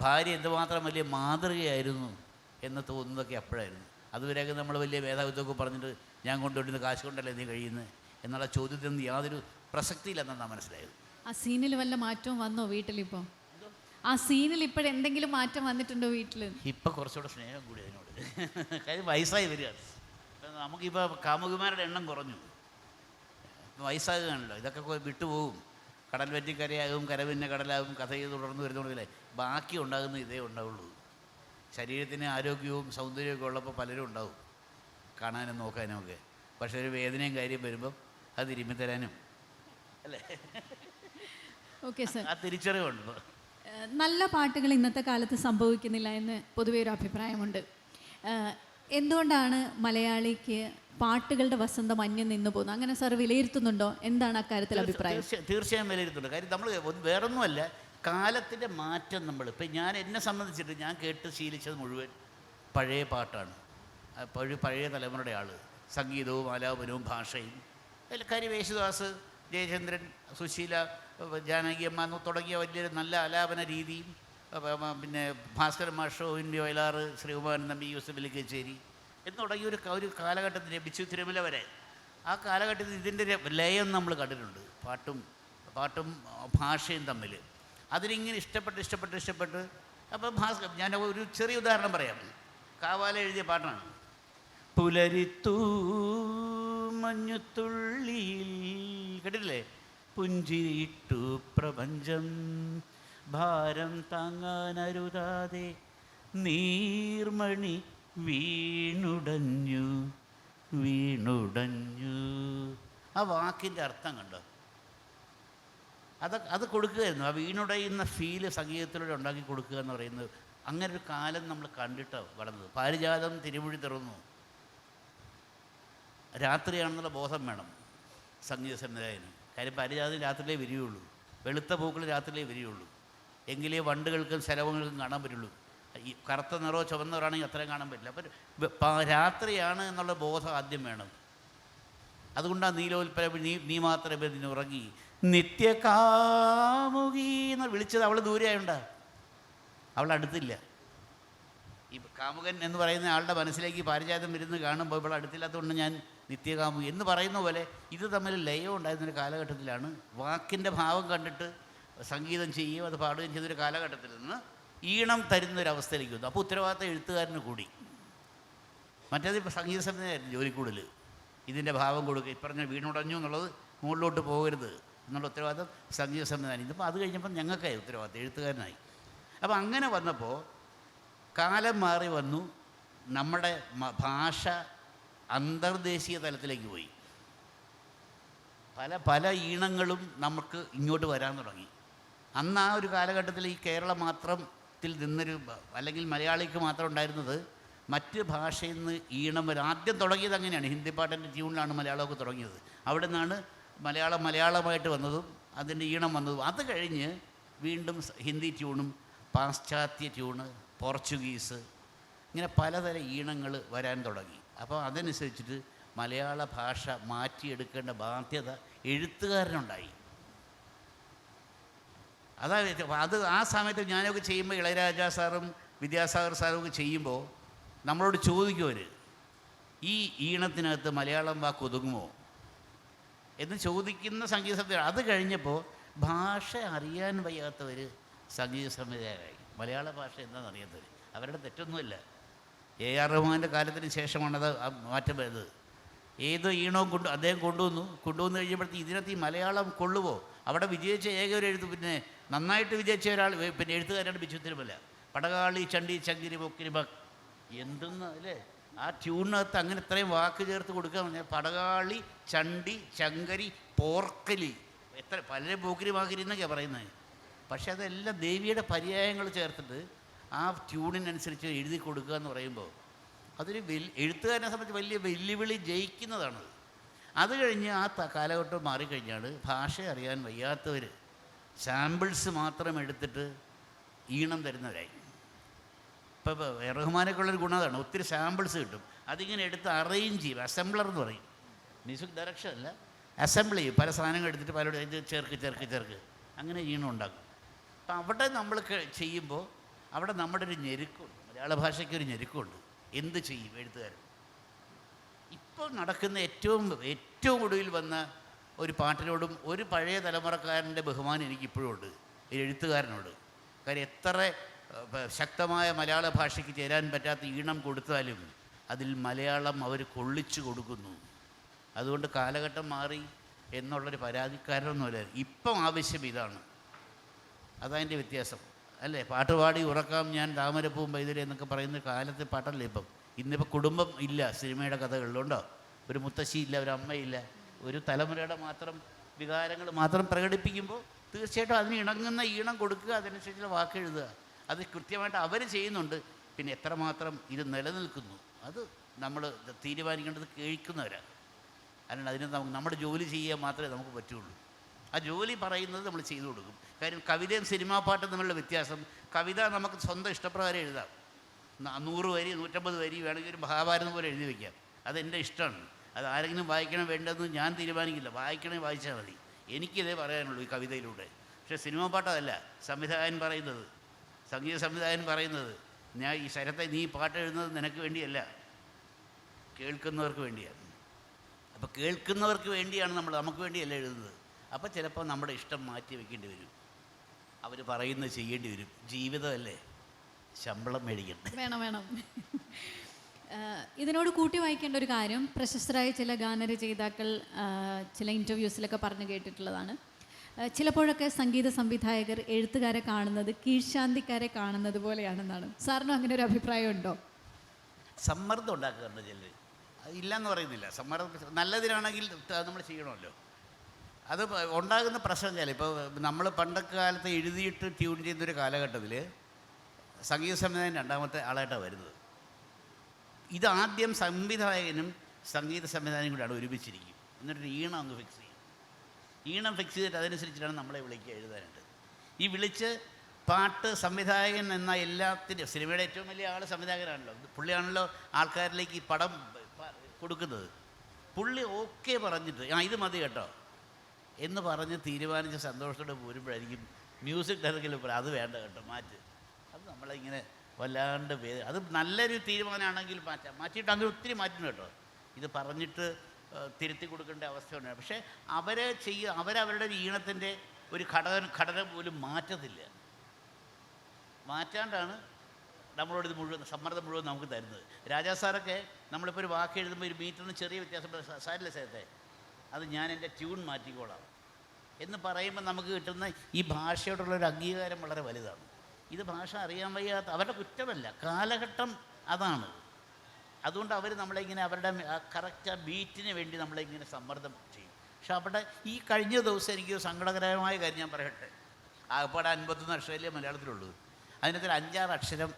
ഭാര്യ എന്തുമാത്രം വലിയ മാതൃകയായിരുന്നു എന്ന് തോന്നുന്നതൊക്കെ അപ്പോഴായിരുന്നു. അതുവരെയൊക്കെ നമ്മൾ വലിയ മേധാവിത്വമൊക്കെ പറഞ്ഞിട്ട് ഞാൻ കൊണ്ടുവരുന്ന കാശ് കൊണ്ടല്ലേ നീ കഴിയുന്നത് എന്നുള്ള ചോദ്യത്തിൽ നിന്ന് യാതൊരു പ്രസക്തിയില്ലെന്നാണ് മനസ്സിലായത്. ആ സീനിൽ വല്ല മാറ്റവും വന്നോ വീട്ടിലിപ്പോൾ? ആ സീനിൽ ഇപ്പോഴെന്തെങ്കിലും മാറ്റം വന്നിട്ടുണ്ടോ വീട്ടിൽ? ഇപ്പം കുറച്ചുകൂടെ സ്നേഹം കൂടി അതിനോട്. കാര്യം വയസ്സായി വരികയാണ്. നമുക്കിപ്പോൾ കാമുകിമാരുടെ എണ്ണം കുറഞ്ഞു, വയസ്സാകുകയാണല്ലോ. ഇതൊക്കെ വിട്ടുപോകും. കടൽ പറ്റി കരയാകും, കര പിന്നെ കടലാകും, കഥ ചെയ്ത് തുടർന്ന് വരുന്നതില്ലേ ബാക്കി ഉണ്ടാകുന്ന ഇതേ ഉണ്ടാവുള്ളൂ. ശരീരത്തിന് ആരോഗ്യവും സൗന്ദര്യമൊക്കെ ഉള്ളപ്പോൾ പലരും ഉണ്ടാവും കാണാനും നോക്കാനും ഒക്കെ. പക്ഷേ ഒരു വേദനയും കാര്യം വരുമ്പം അത് തിരുമ്മി തരാനും അല്ലേ ഓക്കെ സർ, ആ തിരിച്ചറിവുണ്ട്. നല്ല പാട്ടുകൾ ഇന്നത്തെ കാലത്ത് സംഭവിക്കുന്നില്ല എന്ന് പൊതുവെ ഒരു അഭിപ്രായമുണ്ട്. എന്തുകൊണ്ടാണ് മലയാളിക്ക് പാട്ടുകളുടെ വസന്തം അന്യം നിന്ന് പോകുന്നത്? അങ്ങനെ സാർ വിലയിരുത്തുന്നുണ്ടോ? എന്താണ് അക്കാര്യത്തിൽ അഭിപ്രായം? തീർച്ചയായും വിലയിരുത്തുന്നുണ്ട്. കാര്യം നമ്മൾ വേറൊന്നുമല്ല, കാലത്തിൻ്റെ മാറ്റം. ഇപ്പം ഞാൻ എന്നെ സംബന്ധിച്ചിട്ട് ഞാൻ കേട്ട് ശീലിച്ചത് മുഴുവൻ പഴയ പാട്ടാണ്. പഴയ തലമുറയുടെ ആൾ, സംഗീതവും ആലാപനവും ഭാഷയും. കാര്യം യേശുദാസ്, ജയചന്ദ്രൻ, സുശീല, ജാനകിയമ്മ തുടങ്ങിയ വലിയൊരു നല്ല ആലാപന രീതിയും, പിന്നെ ഭാസ്കരൻ മാഷോ, ഇന്ത്യ വയലാർ, ശ്രീകുമാരൻ തമ്പി, യൂസഫ് അലി കച്ചേരി എന്ന് തുടങ്ങിയ ഒരു കാലഘട്ടത്തിൽ ബിച്ചു തിരുമല വരെ ആ കാലഘട്ടത്തിൽ ഇതിൻ്റെ ലയം നമ്മൾ കണ്ടിട്ടുണ്ട്. പാട്ടും ഭാഷയും തമ്മിൽ അതിനിങ്ങനെ ഇഷ്ടപ്പെട്ട് അപ്പോൾ ഞാൻ ഒരു ചെറിയ ഉദാഹരണം പറയാം. കാവാല എഴുതിയ പാട്ടാണ്. പുലരിത്തൂ മഞ്ഞുത്തുള്ളിയിൽ, കേട്ടിട്ടില്ലേ? പുഞ്ചിരിട്ടു പ്രപഞ്ചം ഭാരം താങ്ങാനരുതാതെ നീർമണി വീണുടഞ്ഞു. ആ വാക്കിൻ്റെ അർത്ഥം കണ്ടോ? അത് കൊടുക്കുകയായിരുന്നു. ആ വീണുടയുന്ന ഫീല് സംഗീതത്തിലൂടെ ഉണ്ടാക്കി കൊടുക്കുക എന്ന് പറയുന്നത്. അങ്ങനെ ഒരു കാലം നമ്മൾ കണ്ടിട്ടാണ് വളർന്നത്. പാരിജാതം തിരുമൊഴി തുറന്നു. രാത്രിയാണെന്നുള്ള ബോധം വേണം സംഗീത സംവിധായകന്. കാര്യം പാരിജാതം രാത്രിയിലേ വരികയുള്ളൂ, വെളുത്ത പൂക്കൾ രാത്രിയിലേ വരികയുള്ളൂ. എങ്കിലേ വണ്ടുകൾക്കും ശലഭങ്ങൾക്കും കാണാൻ പറ്റുള്ളൂ. ഈ കറുത്ത നിറോ ചുവന്ന നിറാണെങ്കിൽ അത്രയും കാണാൻ പറ്റില്ല. അപ്പം രാത്രിയാണ് എന്നുള്ള ബോധം ആദ്യം വേണം. അതുകൊണ്ടാണ് നീലോൽപ്പല നീ മാത്രമേ ഉറങ്ങി നിത്യകാമുകി എന്ന് വിളിച്ചത്. അവൾ ദൂരെയായുണ്ടാ, അവൾ അടുത്തില്ല. ഈ കാമുകൻ എന്ന് പറയുന്ന ആളുടെ മനസ്സിലേക്ക് പാരിജാതം വരുന്നത് കാണുമ്പോൾ ഇവിടെ അടുത്തില്ലാത്തതുകൊണ്ട് ഞാൻ നിത്യകാമുകി എന്ന് പറയുന്ന പോലെ ഇത് തമ്മിൽ ലയം ഉണ്ടായിരുന്നൊരു കാലഘട്ടത്തിലാണ്. വാക്കിൻ്റെ ഭാവം കണ്ടിട്ട് സംഗീതം ചെയ്യുകയും അത് പാടുകയും ചെയ്തൊരു കാലഘട്ടത്തിൽ നിന്ന് ഈണം തരുന്നൊരവസ്ഥയിലേക്ക് വന്നു. അപ്പോൾ ഉത്തരവാദിത്തം എഴുത്തുകാരന് കൂടി. മറ്റേത് ഇപ്പോൾ സംഗീത സംവിധാനമായിരുന്നു ജോലിക്കൂടൽ. ഇതിൻ്റെ ഭാവം കൊടുക്കുക, ഇപ്പറഞ്ഞ വീണുടഞ്ഞു എന്നുള്ളത് മുകളിലോട്ട് പോകരുത് എന്നുള്ള ഉത്തരവാദിത്തം സംഗീത സംവിധാനം. ഇതിപ്പോൾ അത് കഴിഞ്ഞപ്പോൾ ഞങ്ങൾക്കായി ഉത്തരവാദിത്തം, എഴുത്തുകാരനായി. അപ്പോൾ അങ്ങനെ വന്നപ്പോൾ കാലം മാറി വന്നു. നമ്മുടെ ഭാഷ അന്തർദേശീയ തലത്തിലേക്ക് പോയി. പല ഈണങ്ങളും നമുക്ക് ഇങ്ങോട്ട് വരാൻ തുടങ്ങി. അന്ന് ആ ഒരു കാലഘട്ടത്തിൽ ഈ കേരളം മാത്രത്തിൽ നിന്നൊരു, അല്ലെങ്കിൽ മലയാളിക്ക് മാത്രം ഉണ്ടായിരുന്നത് മറ്റ് ഭാഷയിൽ നിന്ന് ഈണം വരും. ആദ്യം തുടങ്ങിയത് അങ്ങനെയാണ്. ഹിന്ദി പാട്ടിൻ്റെ ട്യൂണിലാണ് മലയാളമൊക്കെ തുടങ്ങിയത്. അവിടെ നിന്നാണ് മലയാളമായിട്ട് വന്നതും അതിൻ്റെ ഈണം വന്നതും. അത് കഴിഞ്ഞ് വീണ്ടും ഹിന്ദി ട്യൂണും പാശ്ചാത്യ ട്യൂണ്, പോർച്ചുഗീസ്, ഇങ്ങനെ പലതരം ഈണങ്ങൾ വരാൻ തുടങ്ങി. അപ്പോൾ അതനുസരിച്ചിട്ട് മലയാള ഭാഷ മാറ്റിയെടുക്കേണ്ട ബാധ്യത എഴുത്തുകാരനുണ്ടായി. അത് ആ സമയത്ത് ഞാനൊക്കെ ചെയ്യുമ്പോൾ, ഇളയരാജ സാറും വിദ്യാസാഗർ സാറും ഒക്കെ ചെയ്യുമ്പോൾ നമ്മളോട് ചോദിക്കുമവർ, ഈ ഈണത്തിനകത്ത് മലയാളം വാക്ക് ഒതുങ്ങുമോ എന്ന് ചോദിക്കുന്ന സംഗീത സംവിധായകർ. അത് കഴിഞ്ഞപ്പോൾ ഭാഷ അറിയാൻ വയ്യാത്തവർ സംഗീത സംവിധായകരായി. മലയാള ഭാഷ എന്താണെന്ന് അറിയാത്തവർ. അവരുടെ തെറ്റൊന്നുമില്ല. AR റഹ്മാൻ്റെ കാലത്തിന് ശേഷമാണത് മാറ്റം വരുന്നത്. ഏത് ഈണവും അദ്ദേഹം കൊണ്ടുവന്ന് കഴിഞ്ഞപ്പോഴത്തേക്ക് ഇതിനകത്ത് ഈ മലയാളം കൊള്ളുമോ? അവിടെ വിജയിച്ച ഏക ഒരു പിന്നെ നന്നായിട്ട് വിജയിച്ച ഒരാൾ പിന്നെ എഴുത്തുകാരാണ് ബിച്ചു തിരുമല. പടകാളി ചണ്ടി ചങ്കിരി പൊക്കിരി ബക് എന്തെന്ന് അല്ലേ ആ ട്യൂണിനകത്ത് അങ്ങനെ ഇത്രയും വാക്ക് ചേർത്ത് കൊടുക്കാൻ പറഞ്ഞാൽ പടകാളി ചണ്ടി ചങ്കരി പോർക്കലി, എത്ര പലരും പോക്കിരി വാക്കിരി എന്നൊക്കെയാണ് പറയുന്നത്. പക്ഷെ അതെല്ലാം ദേവിയുടെ പര്യായങ്ങൾ ചേർത്തിട്ട് ആ ട്യൂണിനനുസരിച്ച് എഴുതി കൊടുക്കുക എന്ന് പറയുമ്പോൾ അതൊരു എഴുത്തുകാരനെ സംബന്ധിച്ച് വലിയ വെല്ലുവിളി ജയിക്കുന്നതാണ്. അത് കഴിഞ്ഞ് ആ കാലഘട്ടം മാറിക്കഴിഞ്ഞാൽ ഭാഷ അറിയാൻ വയ്യാത്തവർ സാമ്പിൾസ് മാത്രം എടുത്തിട്ട് ഈണം തരുന്നവരായി. ഇപ്പോൾ റഹ്മാനൊക്കെയുള്ളൊരു ഗുണം അതാണ്, ഒത്തിരി സാമ്പിൾസ് കിട്ടും. അതിങ്ങനെ എടുത്ത് അറേഞ്ച് ചെയ്യും, അസംബ്ലർ എന്ന് പറയും. മ്യൂസിക് ഡയറക്ഷൻ അല്ല, അസംബിൾ ചെയ്യും, പല സാധനങ്ങൾ എടുത്തിട്ട് പലരോട് ഇത് ചേർക്ക് അങ്ങനെ ഈണം ഉണ്ടാക്കും. അപ്പം അവിടെ നമ്മൾ ചെയ്യുമ്പോൾ അവിടെ നമ്മുടെ ഒരു ഞെരുക്കമുണ്ട്, മലയാള ഭാഷയ്ക്ക് ഒരു ഞെരുക്കമുണ്ട്. എന്ത് ചെയ്യും എഴുത്തുകാരൻ? ഇപ്പോൾ നടക്കുന്ന ഏറ്റവും ഒടുവിൽ വന്ന ഒരു പാട്ടിനോടും ഒരു പഴയ തലമുറക്കാരൻ്റെ ബഹുമാനം എനിക്കിപ്പോഴും ഉണ്ട്, ഒരു എഴുത്തുകാരനോട്. കാര്യം എത്ര ശക്തമായ മലയാള ഭാഷയ്ക്ക് ചേരാൻ പറ്റാത്ത ഈണം കൊടുത്താലും അതിൽ മലയാളം അവർ കൊള്ളിച്ചു കൊടുക്കുന്നു. അതുകൊണ്ട് കാലഘട്ടം മാറി എന്നുള്ളൊരു പരാതിക്കാരനൊന്നുമല്ല. ഇപ്പം ആവശ്യം ഇതാണ്, അതതിൻ്റെ വ്യത്യാസം അല്ലേ. പാട്ടുപാടി ഉറക്കാം ഞാൻ താമരപ്പൂവും വൈദ്യുതി എന്നൊക്കെ പറയുന്ന കാലത്തെ പാട്ടല്ലേ ഇപ്പം. ഇന്നിപ്പോൾ കുടുംബം ഇല്ല സിനിമയുടെ കഥകളിലുണ്ടോ? ഒരു മുത്തശ്ശി ഇല്ല, ഒരു അമ്മയില്ല. ഒരു തലമുറയുടെ മാത്രം വികാരങ്ങൾ മാത്രം പ്രകടിപ്പിക്കുമ്പോൾ തീർച്ചയായിട്ടും അതിന് ഇണങ്ങുന്ന ഈണം കൊടുക്കുക, അതനുസരിച്ചുള്ള വാക്ക് എഴുതുക. അത് കൃത്യമായിട്ട് അവർ ചെയ്യുന്നുണ്ട്. പിന്നെ എത്രമാത്രം ഇത് നിലനിൽക്കുന്നു അത് നമ്മൾ തീരുമാനിക്കേണ്ടത് കേൾക്കുന്നവരാണ്. അല്ലാണ്ട് അതിന് നമ്മുടെ ജോലി ചെയ്യുക മാത്രമേ നമുക്ക് പറ്റുള്ളൂ. ആ ജോലി പറയുന്നത് നമ്മൾ ചെയ്തു കൊടുക്കും. കാര്യം കവിതയും സിനിമാ പാട്ടും തമ്മിലുള്ള വ്യത്യാസം, കവിത നമുക്ക് സ്വന്തം ഇഷ്ടപ്രകാരം എഴുതാം. 100 വരി 150 വരി വേണമെങ്കിൽ ഒരു മഹാഭാരതം പോലെ എഴുതി വയ്ക്കാം. അതെൻ്റെ ഇഷ്ടമാണ്. അത് ആരെങ്കിലും വായിക്കണം വേണ്ടതെന്ന് ഞാൻ തീരുമാനിക്കില്ല. വായിക്കണേ വായിച്ചാൽ മതി. എനിക്കിതേ പറയാനുള്ളൂ ഈ കവിതയിലൂടെ. പക്ഷേ സിനിമാ പാട്ടതല്ല. സംവിധായകൻ പറയുന്നത്, സംഗീത സംവിധായകൻ പറയുന്നത്, ഞാൻ ഈ ശരത്തെ നീ പാട്ട് എഴുതുന്നത് നിനക്ക് വേണ്ടിയല്ല, കേൾക്കുന്നവർക്ക് വേണ്ടിയാണ്. അപ്പോൾ കേൾക്കുന്നവർക്ക് വേണ്ടിയാണ് നമുക്ക് വേണ്ടിയല്ല എഴുതുന്നത്. അപ്പോൾ ചിലപ്പോൾ നമ്മുടെ ഇഷ്ടം മാറ്റി വയ്ക്കേണ്ടി വരും, അവർ പറയുന്നത് ചെയ്യേണ്ടി വരും. ജീവിതമല്ലേ, ശമ്പളം മേടിക്കണ്ടേ? വേണം. ഇതിനോട് കൂട്ടി വായിക്കേണ്ട ഒരു കാര്യം, പ്രശസ്തരായ ചില ഗാനരചയിതാക്കൾ ചില ഇൻ്റർവ്യൂസിലൊക്കെ പറഞ്ഞു കേട്ടിട്ടുള്ളതാണ്. ചിലപ്പോഴൊക്കെ സംഗീത സംവിധായകർ എഴുത്തുകാരെ കാണുന്നത് കീഴ്ശാന്തിക്കാരെ കാണുന്നത് പോലെയാണെന്നാണ്. സാറിനും അങ്ങനെ ഒരു അഭിപ്രായം ഉണ്ടോ? സമ്മർദ്ദം ഉണ്ടാക്കാറുണ്ട് ചിലർ. ഇല്ലയെന്ന് പറയുന്നില്ല. സമ്മർദ്ദം നല്ലതിനാണെങ്കിൽ നമ്മൾ ചെയ്യണമല്ലോ. അത് ഉണ്ടാകുന്ന പ്രശ്നം ചില ഇപ്പോൾ നമ്മൾ പണ്ടൊക്കെ കാലത്ത് എഴുതിയിട്ട് ട്യൂൺ ചെയ്യുന്നൊരു കാലഘട്ടത്തിൽ സംഗീത സംവിധായകൻ രണ്ടാമത്തെ ആളായിട്ടാണ് വരുന്നത്. ഇതാദ്യം സംവിധായകനും സംഗീത സംവിധായകനും കൂടെയാണ് ഒരുമിച്ചിരിക്കും. എന്നിട്ടൊരു ഈണം അങ്ങ് ഫിക്സ് ചെയ്യും. ഈണം ഫിക്സ് ചെയ്തിട്ട് അതനുസരിച്ചിട്ടാണ് നമ്മളെ വിളിക്കുക എഴുതാനായിട്ട്. ഈ വിളിച്ച് പാട്ട് സംവിധായകൻ എന്ന എല്ലാത്തിനും, സിനിമയുടെ ഏറ്റവും വലിയ ആൾ സംവിധായകനാണല്ലോ. പുള്ളിയാണല്ലോ ആൾക്കാരിലേക്ക് ഈ പടം കൊടുക്കുന്നത്. പുള്ളി ഓക്കെ പറഞ്ഞിട്ട് ഇത് മതി കേട്ടോ എന്ന് പറഞ്ഞ് തീരുമാനിച്ച സന്തോഷത്തോടെ പോരുമ്പോഴായിരിക്കും മ്യൂസിക് ഡയറക്ടറിൽ പറയും അത് വേണ്ട കേട്ടോ മാറ്റ്. അത് നമ്മളിങ്ങനെ വല്ലാണ്ട് അത് നല്ലൊരു തീരുമാനമാണെങ്കിൽ മാറ്റിയിട്ട് അങ്ങനെ ഒത്തിരി മാറ്റുന്നു കേട്ടോ. ഇത് പറഞ്ഞിട്ട് തിരുത്തി കൊടുക്കേണ്ട അവസ്ഥയുണ്ട്. പക്ഷേ അവരവരുടെ ഈണത്തിൻ്റെ ഒരു ഘടന പോലും മാറ്റത്തില്ല. മാറ്റാണ്ടാണ് നമ്മളോട് ഇത് മുഴുവൻ സമ്മർദ്ദം മുഴുവൻ നമുക്ക് തരുന്നത്. രാജാ സാറൊക്കെ നമ്മളിപ്പോൾ ഒരു വാക്ക് എഴുതുമ്പോൾ ഒരു മീറ്ററിന് ചെറിയ വ്യത്യാസം സാരില്ല സാറത്തെ, അത് ഞാൻ എൻ്റെ ട്യൂൺ മാറ്റിക്കോളാം എന്ന് പറയുമ്പോൾ നമുക്ക് കിട്ടുന്ന ഈ ഭാഷയോടുള്ളൊരു അംഗീകാരം വളരെ വലുതാണ്. ഇത് ഭാഷ അറിയാൻ വയ്യാത്ത അവരുടെ കുറ്റമല്ല, കാലഘട്ടം അതാണ്. അതുകൊണ്ട് അവർ നമ്മളിങ്ങനെ അവരുടെ കറക്റ്റ് ആ ബീറ്റിന് വേണ്ടി നമ്മളിങ്ങനെ സമ്മർദ്ദം ചെയ്യും. പക്ഷെ അവിടെ ഈ കഴിഞ്ഞ ദിവസം എനിക്ക് സങ്കടകരമായ കാര്യം ഞാൻ പറയട്ടെ. ആകപ്പാടെ 51 അക്ഷരമല്ലേ മലയാളത്തിലുള്ളൂ. അതിനകത്തൊരു 5-6 അക്ഷരം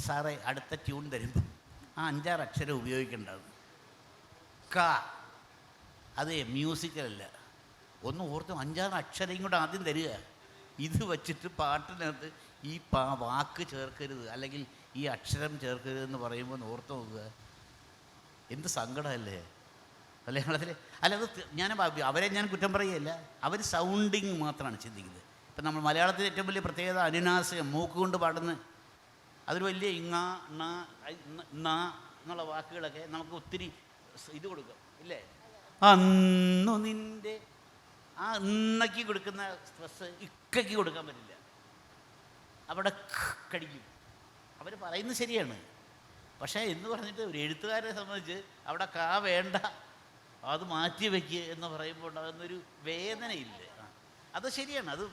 സാറേ അടുത്ത ട്യൂൺ തരുമ്പോൾ ആ 5-6 അക്ഷരം ഉപയോഗിക്കേണ്ടത്. അത് മ്യൂസിക്കലല്ല. ഒന്ന് ഓർത്ത് 5-6 അക്ഷരം കൂടെ ആദ്യം തരിക. ഇത് വച്ചിട്ട് പാട്ടിനകത്ത് ഈ വാക്ക് ചേർക്കരുത് അല്ലെങ്കിൽ ഈ അക്ഷരം ചേർക്കരുതെന്ന് പറയുമ്പോൾ ഓർത്ത് നോക്കുക. എന്ത് സങ്കടമല്ലേ മലയാളത്തിൽ. അല്ല അത് അവരെ ഞാൻ കുറ്റം പറയുകയല്ല, അവർ സൗണ്ടിങ് മാത്രമാണ് ചിന്തിക്കുന്നത്. ഇപ്പം നമ്മൾ മലയാളത്തിലെ ഏറ്റവും വലിയ പ്രത്യേകത അനുനാസികം, മൂക്കുകൊണ്ട് പാടുന്ന അതൊരു വലിയ എന്നുള്ള വാക്കുകളൊക്കെ നമുക്ക് ഒത്തിരി ഇത് കൊടുക്കാം ഇല്ലേ. അന്നു നിൻ്റെ ആ ഇന്നയ്ക്ക് കൊടുക്കുന്ന സ്ട്രെസ് ഇക്കയ്ക്ക് കൊടുക്കാൻ പറ്റില്ല. അവിടെ കടിക്കും. അവർ പറയുന്നത് ശരിയാണ്, പക്ഷേ എന്ന് പറഞ്ഞിട്ട് ഒരു എഴുത്തുകാരെ സംബന്ധിച്ച് അവിടെ വേണ്ട അത് മാറ്റി വയ്ക്കുക എന്ന് പറയുമ്പോൾ ഉണ്ടാകുന്നൊരു വേദനയില്ലേ. അത് ശരിയാണ്. അത്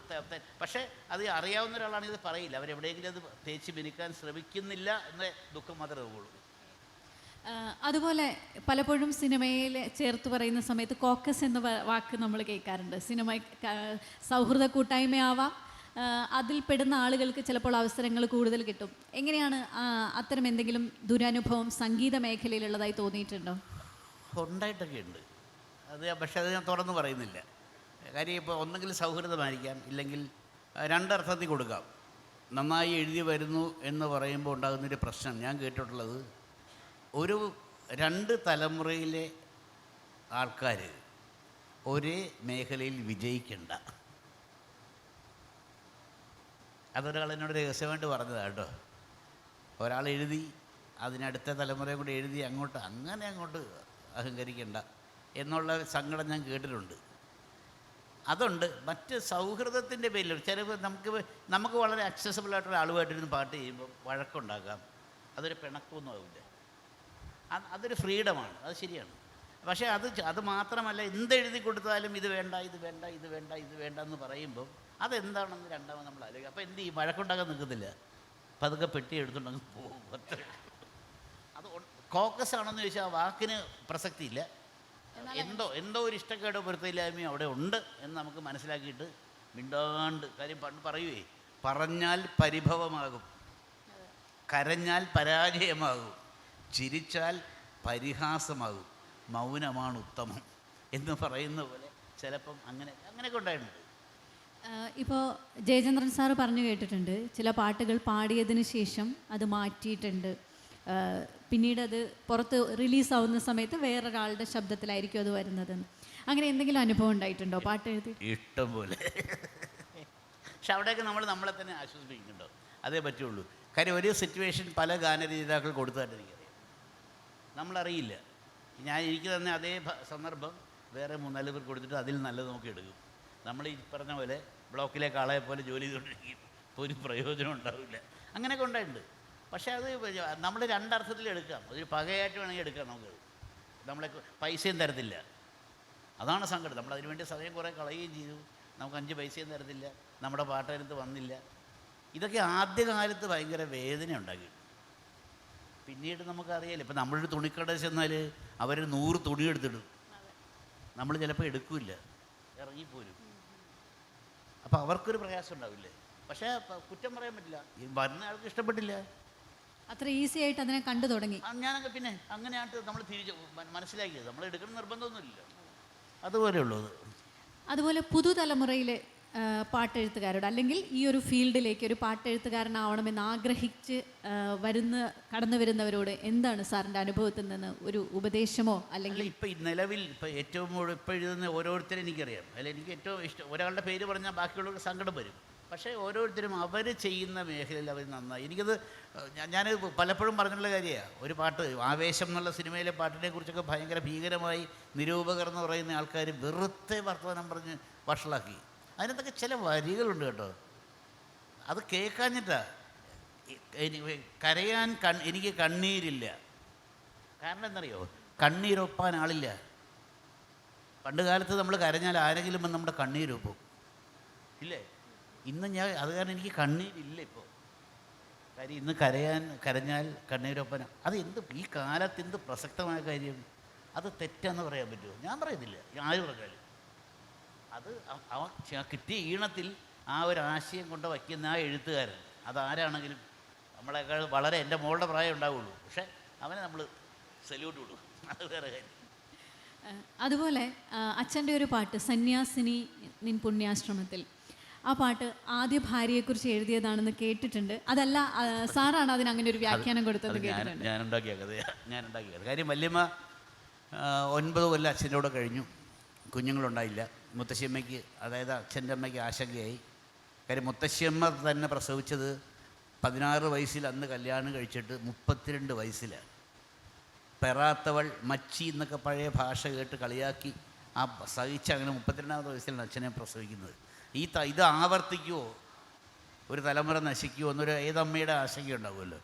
പക്ഷേ അത് അറിയാവുന്ന ഒരാളാണെങ്കിൽ ഇത് പറയില്ല. അവരെവിടെയെങ്കിലും അത് തേച്ച് മിനുക്കാൻ ശ്രമിക്കുന്നില്ല എന്ന ദുഃഖം മാത്രമേ ഉള്ളൂ. അതുപോലെ പലപ്പോഴും സിനിമയിൽ ചേർത്ത് പറയുന്ന സമയത്ത് കോക്കസ് എന്ന വാക്ക് നമ്മൾ കേൾക്കാറുണ്ട്. സിനിമ സൗഹൃദ കൂട്ടായ്മയാവാം, അതിൽ പെടുന്ന ആളുകൾക്ക് ചിലപ്പോൾ അവസരങ്ങൾ കൂടുതൽ കിട്ടും. എങ്ങനെയാണ് അത്തരം എന്തെങ്കിലും ദുരനുഭവം സംഗീത മേഖലയിലുള്ളതായി തോന്നിയിട്ടുണ്ടോ? ഉണ്ടായിട്ടൊക്കെ ഉണ്ട് അത്. പക്ഷേ അത് ഞാൻ തുറന്ന് പറയുന്നില്ല. കാര്യം ഇപ്പോൾ ഒന്നെങ്കിൽ സൗഹൃദമായിരിക്കാം, ഇല്ലെങ്കിൽ രണ്ടർത്ഥത്തിൽ കൊടുക്കാം. നന്നായി എഴുതി വരുന്നു എന്ന് പറയുമ്പോൾ ഉണ്ടാകുന്നൊരു പ്രശ്നം ഞാൻ കേട്ടിട്ടുള്ളത്, ഒരു 2 തലമുറയിലെ ആൾക്കാർ ഒരേ മേഖലയിൽ വിജയിക്കണ്ട. അതൊരാൾ എന്നോട് രഹസ്യമായിട്ട് പറഞ്ഞതാണ് കേട്ടോ. ഒരാൾ എഴുതി, അതിനടുത്ത തലമുറയും കൂടി എഴുതി അങ്ങോട്ട് അഹങ്കരിക്കണ്ട എന്നുള്ള സങ്കടം ഞാൻ കേട്ടിട്ടുണ്ട്. അതുണ്ട്. മറ്റ് സൗഹൃദത്തിൻ്റെ പേരിൽ ചിലപ്പോൾ നമുക്ക് വളരെ അക്സസിബിളായിട്ടുള്ള ആളുമായിട്ടിരുന്ന് പാട്ട് ചെയ്യുമ്പോൾ വഴക്കുണ്ടാക്കാം. അതൊരു പിണക്കമൊന്നും ആവില്ല. അതൊരു ഫ്രീഡമാണ്, അത് ശരിയാണ്. പക്ഷേ അത് മാത്രമല്ല, എന്തെഴുതി കൊടുത്താലും ഇത് വേണ്ട ഇത് വേണ്ട ഇത് വേണ്ട ഇത് വേണ്ട എന്ന് പറയുമ്പം അതെന്താണെന്ന് രണ്ടാമത് നമ്മൾ ആലോചിക്കുക. അപ്പോൾ എന്ത് ചെയ്യും? വഴക്കുണ്ടാക്കാൻ നിൽക്കത്തില്ല, പതുക്കെ പെട്ടി എടുത്തുകൊണ്ടങ്ങ് പോകും. അത് കോക്കസ് ആണെന്ന് ചോദിച്ചാൽ ആ വാക്കിന് പ്രസക്തിയില്ല. എന്തോ ഒരു ഇഷ്ടക്കേടോ പൊരുത്തമില്ലായ്മയോ അവിടെ ഉണ്ട് എന്ന് നമുക്ക് മനസ്സിലാക്കിയിട്ട് മിണ്ടാണ്ട് കാര്യം പണ്ട് പറയുവേ, പറഞ്ഞാൽ പരിഭവമാകും, കരഞ്ഞാൽ പരാജയമാകും, ചിരിച്ചാൽ പരിഹാസമാകും, മൗനമാണ് ഉത്തമം എന്ന് പറയുന്ന പോലെ ചിലപ്പം അങ്ങനെയൊക്കെ ഉണ്ടായിട്ടുണ്ട്. ഇപ്പോൾ ജയചന്ദ്രൻ സാറ് പറഞ്ഞു കേട്ടിട്ടുണ്ട്, ചില പാട്ടുകൾ പാടിയതിന് ശേഷം അത് മാറ്റിയിട്ടുണ്ട്, പിന്നീട് അത് പുറത്ത് റിലീസാവുന്ന സമയത്ത് വേറൊരാളുടെ ശബ്ദത്തിലായിരിക്കും അത് വരുന്നതെന്ന്. അങ്ങനെ എന്തെങ്കിലും അനുഭവം ഉണ്ടായിട്ടുണ്ടോ പാട്ട് എഴുതി? ഇഷ്ടം പോലെ. പക്ഷെ അവിടെയൊക്കെ നമ്മളെ തന്നെ ആശ്വസിപ്പിക്കുന്നുണ്ടോ? അതേ പറ്റുള്ളൂ. കാര്യം ഒരു സിറ്റുവേഷൻ പല ഗാനരചയിതാക്കൾ കൊടുത്തതായിട്ട് എനിക്കറിയാം, നമ്മളറിയില്ല. എനിക്ക് തന്നെ അതേ സന്ദർഭം വേറെ 3-4 പേർ കൊടുത്തിട്ട് അതിൽ നല്ലത് നോക്കി എടുക്കും. നമ്മൾ ഈ പറഞ്ഞ പോലെ ബ്ലോക്കിലെ കാളയെ പോലെ ജോലി ചെയ്തുകൊണ്ടിരിക്കും, ഒരു പ്രയോജനം ഉണ്ടാവില്ല. അങ്ങനെയൊക്കെ ഉണ്ടായിട്ടുണ്ട്. പക്ഷേ അത് നമ്മൾ രണ്ടർത്ഥത്തിൽ എടുക്കാം. അതൊരു പകയായിട്ട് വേണമെങ്കിൽ എടുക്കാം. നമ്മളെ പൈസയും തരത്തില്ല, അതാണ് സങ്കടം. നമ്മളതിനു വേണ്ടി സമയം കുറേ കളയുകയും ചെയ്തു. നമുക്ക് 5 പൈസയും തരത്തില്ല, നമ്മുടെ പാട്ടതിനകത്ത് വന്നില്ല. ഇതൊക്കെ ആദ്യകാലത്ത് ഭയങ്കര വേദന ഉണ്ടാക്കി. പിന്നീട് നമുക്കറിയാലോ, ഇപ്പം നമ്മളൊരു തുണിക്കട ചെന്നാൽ അവർ 100 തുണി എടുത്തിടും, നമ്മൾ ചിലപ്പോൾ എടുക്കില്ല, ഇറങ്ങിപ്പോരും. അപ്പോൾ അവർക്കൊരു പ്രയാസം ഉണ്ടാവില്ലേ? പക്ഷേ കുറ്റം പറയാൻ പറ്റില്ല, ഈ വരുന്ന ആൾക്ക് ഇഷ്ടപ്പെട്ടില്ല. അത്ര ഈസി ആയിട്ട് അതിനെ കണ്ടു തുടങ്ങി. ഞാനൊക്കെ പിന്നെ അങ്ങനെയായിട്ട് നമ്മൾ തിരിച്ച് മനസ്സിലാക്കിയത്, നമ്മൾ എടുക്കണം നിർബന്ധമൊന്നുമില്ല, അതുപോലെയുള്ളത്. അതുപോലെ പുതുതലമുറയിലെ പാട്ടെഴുത്തുകാരോട്, അല്ലെങ്കിൽ ഈ ഒരു ഫീൽഡിലേക്ക് ഒരു പാട്ടെഴുത്തുകാരനാവണമെന്ന് ആഗ്രഹിച്ച് കടന്നു വരുന്നവരോട് എന്താണ് സാറിൻ്റെ അനുഭവത്തിൽ നിന്ന് ഒരു ഉപദേശമോ? അല്ലെങ്കിൽ ഇപ്പം നിലവിൽ ഏറ്റവും ഇപ്പോൾ എഴുതുന്ന ഓരോരുത്തരും എനിക്കറിയാം. അല്ല, എനിക്ക് ഏറ്റവും ഇഷ്ടം ഒരാളുടെ പേര് പറഞ്ഞാൽ ബാക്കിയുള്ളവർക്ക് സങ്കടം വരും. പക്ഷേ ഓരോരുത്തരും അവർ ചെയ്യുന്ന മേഖലയിൽ അവർ നന്നായി. എനിക്കത് ഞാൻ പലപ്പോഴും പറഞ്ഞിട്ടുള്ള കാര്യമാണ്. ഒരു പാട്ട് ആവേശം എന്നുള്ള സിനിമയിലെ പാട്ടിനെ കുറിച്ചൊക്കെ ഭയങ്കര ഭീകരമായി നിരൂപകർ എന്ന് പറയുന്ന ആൾക്കാർ വെറുതെ വർത്തമാനം പറഞ്ഞ് വഷളാക്കി. അതിനകത്തൊക്കെ ചില വരികളുണ്ട് കേട്ടോ, അത് കേൾക്കാഞ്ഞിട്ടാ. കരയാൻ എനിക്ക് കണ്ണീരില്ല. കാരണം എന്നറിയോ? കണ്ണീരൊപ്പാൻ ആളില്ല. പണ്ട് കാലത്ത് നമ്മൾ കരഞ്ഞാൽ ആരെങ്കിലും വന്ന് നമ്മുടെ കണ്ണീരൊപ്പും, ഇല്ലേ? ഇന്ന് അത് കാരണം എനിക്ക് കണ്ണീരില്ല ഇപ്പോൾ. കാര്യം ഇന്ന് കരഞ്ഞാൽ കണ്ണീരൊപ്പന, അത് ഈ കാലത്ത് എന്ത് പ്രസക്തമായ കാര്യം? അത് തെറ്റാന്ന് പറയാൻ പറ്റുമോ? ഞാൻ പറയുന്നില്ല, ആര് പറഞ്ഞാലും. അത് കിട്ടിയ ഈണത്തിൽ ആ ഒരു ആശയം കൊണ്ട് വയ്ക്കുന്ന ആ എഴുത്തുകാരൻ, അതാരാണെങ്കിലും നമ്മളെക്കാൾ വളരെ എൻ്റെ മോളുടെ പ്രായം ഉണ്ടാവുള്ളൂ, പക്ഷേ അവനെ നമ്മൾ സല്യൂട്ട് കൊടുക്കും, അത് വേറെ കാര്യം. അതുപോലെ അച്ഛൻ്റെ ഒരു പാട്ട് സന്യാസിനി നിൻ പുണ്യാശ്രമത്തിൽ, ആ പാട്ട് ആദ്യ ഭാര്യയെക്കുറിച്ച് എഴുതിയതാണെന്ന് കേട്ടിട്ടുണ്ട്. അതല്ല, സാറാണ് അതിന് അങ്ങനെ ഒരു വ്യാഖ്യാനം കൊടുത്തത് കേട്ടിട്ടുണ്ട്. ഞാൻ ഉണ്ടാക്കിയ കഥ. കാര്യം വല്യമ്മ 9 കൊല്ലം അച്ഛൻ്റെ കൂടെ കഴിഞ്ഞു, കുഞ്ഞുങ്ങളുണ്ടായില്ല. മുത്തശ്ശിയമ്മയ്ക്ക്, അതായത് അച്ഛൻ്റെ അമ്മയ്ക്ക് ആശങ്കയായി. കാര്യം മുത്തശ്ശിയമ്മ തന്നെ പ്രസവിച്ചത് 16 വയസ്സിൽ, അന്ന് കല്യാണം കഴിച്ചിട്ട് 32 വയസ്സിലാണ്. പെറാത്തവൾ മച്ചി എന്നൊക്കെ പഴയ ഭാഷ കേട്ട് കളിയാക്കി സഹിച്ച് അങ്ങനെ 32ാമത്തെ വയസ്സിലാണ് അച്ഛനെ പ്രസവിക്കുന്നത്. ഇത് ആവർത്തിക്കുമോ, ഒരു തലമുറ നശിക്കുമോ എന്നൊരു ഏതമ്മയുടെ ആശങ്കയുണ്ടാവുമല്ലോ.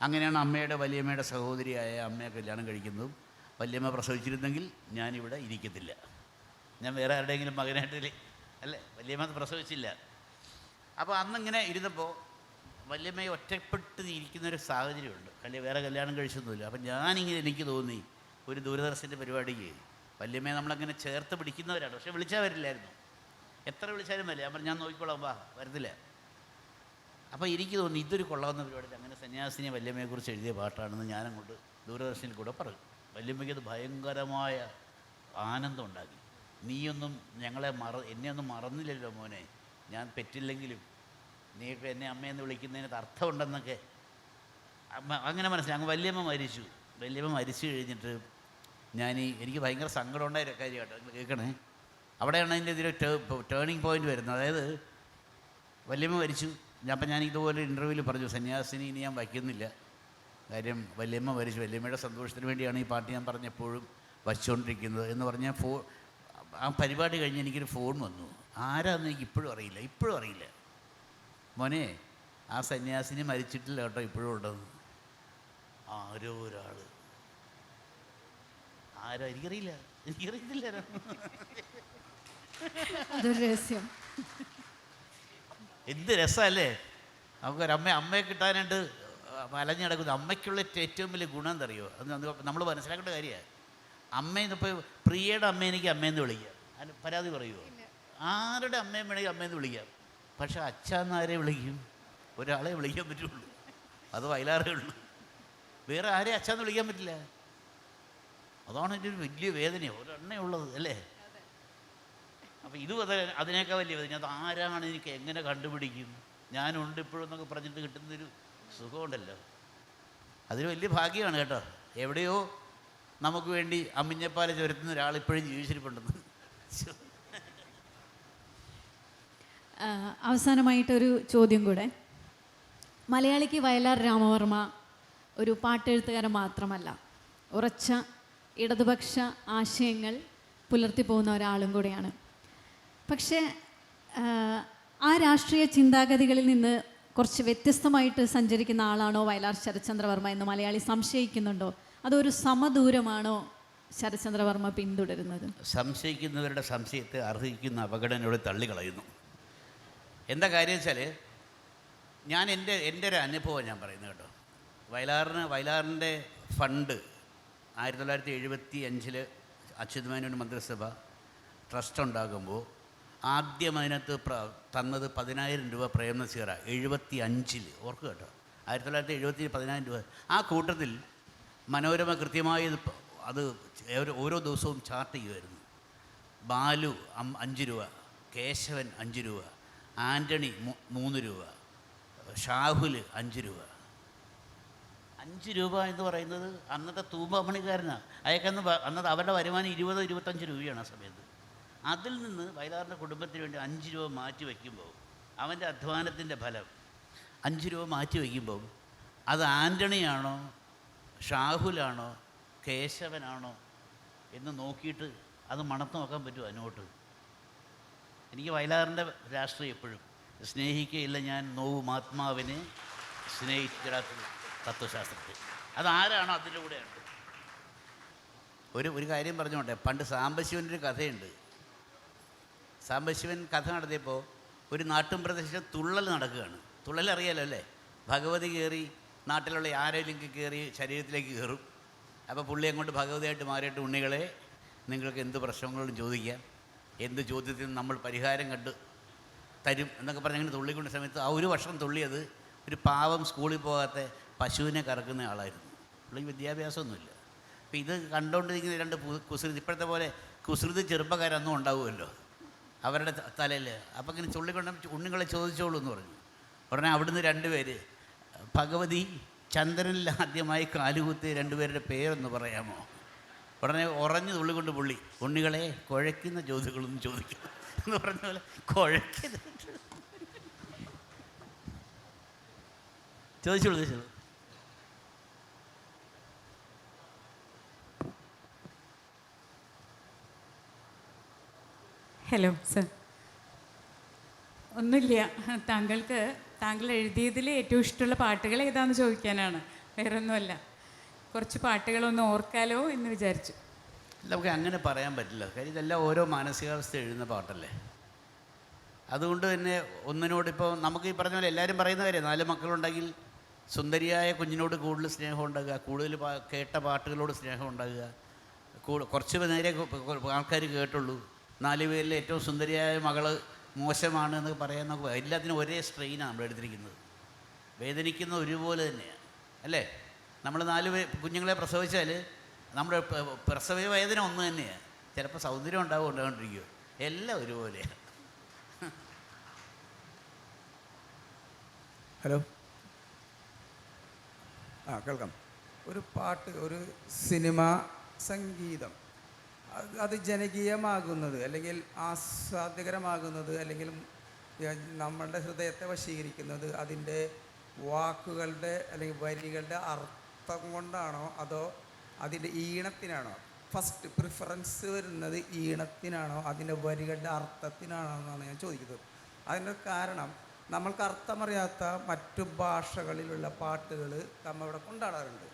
അങ്ങനെയാണ് അമ്മയുടെ വലിയമ്മയുടെ സഹോദരിയായ അമ്മയെ കല്യാണം കഴിക്കുന്നതും. വല്യമ്മ പ്രസവിച്ചിരുന്നെങ്കിൽ ഞാനിവിടെ ഇരിക്കത്തില്ല, ഞാൻ വേറെ ആരുടെയെങ്കിലും മകനായിട്ടില്ലേ, അല്ലേ? വല്യമ്മ പ്രസവിച്ചില്ല. അപ്പോൾ അന്നിങ്ങനെ ഇരുന്നപ്പോൾ വല്യമ്മയെ ഒറ്റപ്പെട്ട് ഇരിക്കുന്നൊരു സാഹചര്യമുണ്ട്. വേറെ കല്യാണം കഴിച്ചൊന്നുമില്ല. അപ്പം ഞാനിങ്ങനെ എനിക്ക് തോന്നി, ഒരു ദൂരദർശൻ്റെ പരിപാടിക്ക് വല്യമ്മയെ നമ്മളങ്ങനെ ചേർത്ത് പിടിക്കുന്നവരാണ്. പക്ഷേ വിളിച്ചാൽ വരില്ലായിരുന്നു, എത്ര വിളിച്ചാലും വരില്ല. ഞാൻ പറഞ്ഞു ഞാൻ നോക്കിക്കോളാം, വാ, വരത്തില്ല. അപ്പോൾ എനിക്ക് തോന്നി ഇതൊരു കൊള്ളാവുന്ന പരിപാടിയിൽ അങ്ങനെ സന്യാസിനിയെ വല്യമ്മയെക്കുറിച്ച് എഴുതിയ പാട്ടാണെന്ന് ഞാനങ്ങോട്ട് ദൂരദർശനിൽ കൂടെ പറഞ്ഞു. വല്യമ്മയ്ക്ക് അത് ഭയങ്കരമായ ആനന്ദം ഉണ്ടാക്കി. നീയൊന്നും എന്നെയൊന്നും മറന്നില്ലല്ലോ മോനെ, ഞാൻ പെറ്റില്ലെങ്കിലും നീയൊക്കെ എന്നെ അമ്മയെന്ന് വിളിക്കുന്നതിന് അർത്ഥമുണ്ടെന്നൊക്കെ അങ്ങനെ മനസ്സിലായി. വല്യമ്മ മരിച്ചു കഴിഞ്ഞിട്ട് എനിക്ക് ഭയങ്കര സങ്കടം ഉണ്ടായ കാര്യമാട്ടോ, കേൾക്കണേ. അവിടെയാണ് അതിൻ്റെ ഇതിൽ ടേണിംഗ് പോയിൻ്റ് വരുന്നത്. അതായത് വല്യമ്മ മരിച്ചു. അപ്പം ഞാൻ ഇതുപോലെ ഇൻ്റർവ്യൂവിൽ പറഞ്ഞു, സന്യാസിനി ഇനി ഞാൻ വയ്ക്കുന്നില്ല, കാര്യം വല്യമ്മ മരിച്ചു, വല്യമ്മയുടെ സന്തോഷത്തിന് വേണ്ടിയാണ് ഈ പാട്ട് ഞാൻ പറഞ്ഞെപ്പോഴും വച്ചുകൊണ്ടിരിക്കുന്നത് എന്ന് പറഞ്ഞാൽ ആ പരിപാടി കഴിഞ്ഞ് എനിക്കൊരു ഫോൺ വന്നു. ആരാന്ന് എനിക്ക് ഇപ്പോഴും അറിയില്ല. മോനെ, ആ സന്യാസിനി മരിച്ചിട്ടില്ല കേട്ടോ, ഇപ്പോഴും ഉണ്ടെന്ന്. ആരോ ഒരാൾ, ആരോ എനിക്കറിയില്ല. അതൊരു രഹസ്യം. എന്ത് രസമല്ലേ അമ്മയെ കിട്ടാനായിട്ട് അലഞ്ഞു നടക്കുന്നു. അമ്മയ്ക്കുള്ള ഏറ്റവും വലിയ ഗുണം എന്തറിയോ? അത് നമ്മൾ മനസ്സിലാക്കേണ്ട കാര്യമാണ്. അമ്മയെന്നിപ്പോൾ പ്രിയയുടെ അമ്മ എനിക്ക് അമ്മയെന്ന് വിളിക്കാം, അതിന് പരാതി പറയുമോ? ആരുടെ അമ്മയും വേണമെങ്കിൽ അമ്മയെന്ന് വിളിക്കാം. പക്ഷെ അച്ഛാന്നാരെ വിളിക്കും? ഒരാളെ വിളിക്കാൻ പറ്റുള്ളൂ, അത് വയലാറേ ഉള്ളൂ. വേറെ ആരെയും അച്ഛാന്ന് വിളിക്കാൻ പറ്റില്ല. അതാണ് എൻ്റെ ഒരു വലിയ വേദനയാണ്, ഒരെണ്ണേ ഉള്ളത് അല്ലേ? അപ്പോൾ ഇതും അതിനേക്കാൾ വലിയ വേദന. അത് ആരാണ്, എനിക്ക് എങ്ങനെ കണ്ടുപിടിക്കും? ഞാനുണ്ട് ഇപ്പോഴെന്നൊക്കെ പറഞ്ഞിട്ട് കിട്ടുന്നൊരു സുഖമുണ്ടല്ലോ, അതൊരു വലിയ ഭാഗ്യമാണ് കേട്ടോ. എവിടെയോ നമുക്ക് വേണ്ടി അമ്മിഞ്ഞപ്പാല ചുരത്തുന്ന ഒരാൾ ഇപ്പോഴും ജീവിച്ചിരിപ്പുണ്ടെന്ന്. അവസാനമായിട്ടൊരു ചോദ്യം കൂടെ. മലയാളിക്ക് വയലാർ രാമവർമ്മ ഒരു പാട്ടെഴുത്തുകാരൻ മാത്രമല്ല, ഉറച്ച ഇടതുപക്ഷ ആശയങ്ങൾ പുലർത്തിപ്പോകുന്ന ഒരാളും കൂടെയാണ്. പക്ഷേ ആ രാഷ്ട്രീയ ചിന്താഗതികളിൽ നിന്ന് കുറച്ച് വ്യത്യസ്തമായിട്ട് സഞ്ചരിക്കുന്ന ആളാണോ വയലാർ ശരത്ചന്ദ്രവർമ്മ എന്ന് മലയാളി സംശയിക്കുന്നുണ്ടോ? അതൊരു സമദൂരമാണോ ശരത്ചന്ദ്രവർമ്മ പിന്തുടരുന്നത്? സംശയിക്കുന്നവരുടെ സംശയത്തെ അർഹിക്കുന്ന അപകടനയോട് തള്ളിക്കളയുന്നു. എന്താ കാര്യം വെച്ചാൽ, ഞാൻ എൻ്റെ ഒരു അനുഭവം ഞാൻ പറയുന്നത് കേട്ടോ. വയലാറിൻ്റെ ഫണ്ട് 1975 അച്യുതമേനോൻ മന്ത്രിസഭ ട്രസ്റ്റ് ഉണ്ടാകുമ്പോൾ ആദ്യം അതിനകത്ത് തന്നത് 10,000 രൂപ പ്രേംനസീറ 75. ഓർക്കുക കേട്ടോ, 1970 10,000 രൂപ. ആ കൂട്ടത്തിൽ മനോരമ കൃത്യമായി അത് ഓരോ ദിവസവും ചാർട്ട് ചെയ്യുമായിരുന്നു. ബാലു 5 രൂപ, കേശവൻ 5 രൂപ, ആൻ്റണി 3 രൂപ, ഷാഹുൽ 5 രൂപ. 5 രൂപ എന്ന് പറയുന്നത് അന്നത്തെ തൂമ്പമണിക്കാരനാണ്. അന്നത്തെ അവരുടെ വരുമാനം 20-25 രൂപയാണ് ആ സമയത്ത്. അതിൽ നിന്ന് വയലാറിൻ്റെ കുടുംബത്തിന് വേണ്ടി 5 രൂപ മാറ്റി വയ്ക്കുമ്പോൾ, അവൻ്റെ അധ്വാനത്തിൻ്റെ ഫലം 5 രൂപ മാറ്റി വയ്ക്കുമ്പോൾ, അത് ആൻ്റണിയാണോ ഷാഹുലാണോ കേശവനാണോ എന്ന് നോക്കിയിട്ട് അത് മണത്ത് നോക്കാൻ പറ്റുമോ അതിനോട്ട്? എനിക്ക് വയലാറിൻ്റെ രാഷ്ട്രീയം എപ്പോഴും, സ്നേഹിക്കുകയില്ല ഞാൻ നോവും ആത്മാവിനെ സ്നേഹിച്ചിടാത്ത തത്വശാസ്ത്രത്തിൽ, അതാരാണോ അതിൻ്റെ കൂടെയുണ്ട്. ഒരു കാര്യം പറഞ്ഞോട്ടെ, പണ്ട് സാംബശിവൻ്റെ ഒരു കഥയുണ്ട്. സാംബശിവൻ കഥ നടത്തിയപ്പോൾ ഒരു നാട്ടും പ്രദേശം തുള്ളൽ നടക്കുകയാണ്. തുള്ളൽ അറിയാലോ അല്ലേ? ഭഗവതി കയറി നാട്ടിലുള്ള ആരെങ്കിലും കയറി ശരീരത്തിലേക്ക് കയറും. അപ്പോൾ പുള്ളി അങ്ങോട്ട് ഭഗവതിയായിട്ട് മാറിയിട്ട്, ഉണ്ണികളെ നിങ്ങൾക്ക് എന്ത് പ്രശ്നങ്ങളും ചോദിക്കാം, എന്ത് ചോദ്യത്തിനും നമ്മൾ പരിഹാരം കണ്ട് തരും എന്നൊക്കെ പറഞ്ഞങ്ങനെ തുള്ളിക്കൊണ്ട സമയത്ത് ആ ഒരു വർഷം തുള്ളിയത് ഒരു പാവം സ്കൂളിൽ പോകാത്ത പശുവിനെ കറക്കുന്ന ആളായിരുന്നു. പുള്ളി വിദ്യാഭ്യാസമൊന്നുമില്ല. അപ്പോൾ ഇത് കണ്ടുകൊണ്ടിരിക്കുന്ന രണ്ട് കുസൃതി, ഇപ്പോഴത്തെ പോലെ കുസൃതി ചെറുപ്പക്കാരൊന്നും ഉണ്ടാവുമല്ലോ അവരുടെ തലയിൽ. അപ്പോൾ ഇങ്ങനെ ചുള്ളിക്കൊണ്ട് ഉണ്ണികളെ ചോദിച്ചോളൂ എന്ന് പറഞ്ഞു. ഉടനെ അവിടുന്ന് 2 പേര്, ഭഗവതി ചന്ദ്രനിൽ ആദ്യമായി കാലുകുത്തിയ 2 പേരുടെ പേരൊന്ന് പറയാമോ? ഉടനെ ഉറഞ്ഞു തുള്ളിക്കൊണ്ട് പുള്ളി, ഉണ്ണികളെ കുഴയ്ക്കുന്ന ചോദ്യങ്ങളൊന്നും ചോദിക്കുന്നു എന്ന് പറഞ്ഞ പോലെ കുഴയ്ക്കുന്നത് ചോദിച്ചോളൂ. ഹലോ സർ, ഒന്നുമില്ല. താങ്കൾ എഴുതിയതിൽ ഏറ്റവും ഇഷ്ടമുള്ള പാട്ടുകൾ ഏതാണെന്ന് ചോദിക്കാനാണ്, വേറൊന്നുമല്ല. കുറച്ച് പാട്ടുകളൊന്ന് ഓർക്കാലോ എന്ന് വിചാരിച്ചു. നമുക്ക് അങ്ങനെ പറയാൻ പറ്റില്ല, കാര്യം ഇതെല്ലാം ഓരോ മാനസികാവസ്ഥ എഴുതുന്ന പാട്ടല്ലേ. അതുകൊണ്ട് തന്നെ ഒന്നിനോടിപ്പോൾ നമുക്ക് ഈ പറഞ്ഞ പോലെ എല്ലാവരും പറയുന്ന കാര്യം, 4 മക്കളുണ്ടെങ്കിൽ സുന്ദരിയായ കുഞ്ഞിനോട് കൂടുതൽ സ്നേഹം ഉണ്ടാകുക, കൂടുതൽ കേട്ട പാട്ടുകളോട് സ്നേഹം ഉണ്ടാകുക, കുറച്ച് നേരെ ആൾക്കാർ കേട്ടുള്ളൂ. 4 പേരിൽ ഏറ്റവും സുന്ദരിയായ മകള് മോശമാണ് എന്ന് പറയാൻ നമുക്ക് എല്ലാത്തിനും ഒരേ സ്ട്രെയിനാണ് നമ്മൾ എടുത്തിരിക്കുന്നത്. വേദനിക്കുന്ന ഒരുപോലെ തന്നെയാണ് അല്ലേ? നമ്മൾ 4 കുഞ്ഞുങ്ങളെ പ്രസവിച്ചാൽ നമ്മുടെ പ്രസവ വേദന ഒന്ന് തന്നെയാണ്. ചിലപ്പോൾ സൗന്ദര്യം ഉണ്ടാകൊണ്ടിരിക്കുമോ, എല്ലാം ഒരുപോലെയാണ്. ഹലോ, കേൾക്കാം. ഒരു പാട്ട്, ഒരു സിനിമ സംഗീതം അത് ജനകീയമാകുന്നത് അല്ലെങ്കിൽ ആസ്വാദ്യകരമാകുന്നത് അല്ലെങ്കിൽ നമ്മളുടെ ഹൃദയത്തെ വശീകരിക്കുന്നത് അതിൻ്റെ വാക്കുകളുടെ അല്ലെങ്കിൽ വരികളുടെ അർത്ഥം കൊണ്ടാണോ അതോ അതിൻ്റെ ഈണത്തിനാണോ? ഫസ്റ്റ് പ്രിഫറൻസ് വരുന്നത് ഈണത്തിനാണോ അതിൻ്റെ വരികളുടെ അർത്ഥത്തിനാണോ എന്നാണ് ഞാൻ ചോദിക്കുന്നത്. അതിൻ്റെ കാരണം നമ്മൾക്ക് അർത്ഥമറിയാത്ത മറ്റു ഭാഷകളിലുള്ള പാട്ടുകൾ നമ്മളിവിടെ കൊണ്ടാടാറുണ്ട്.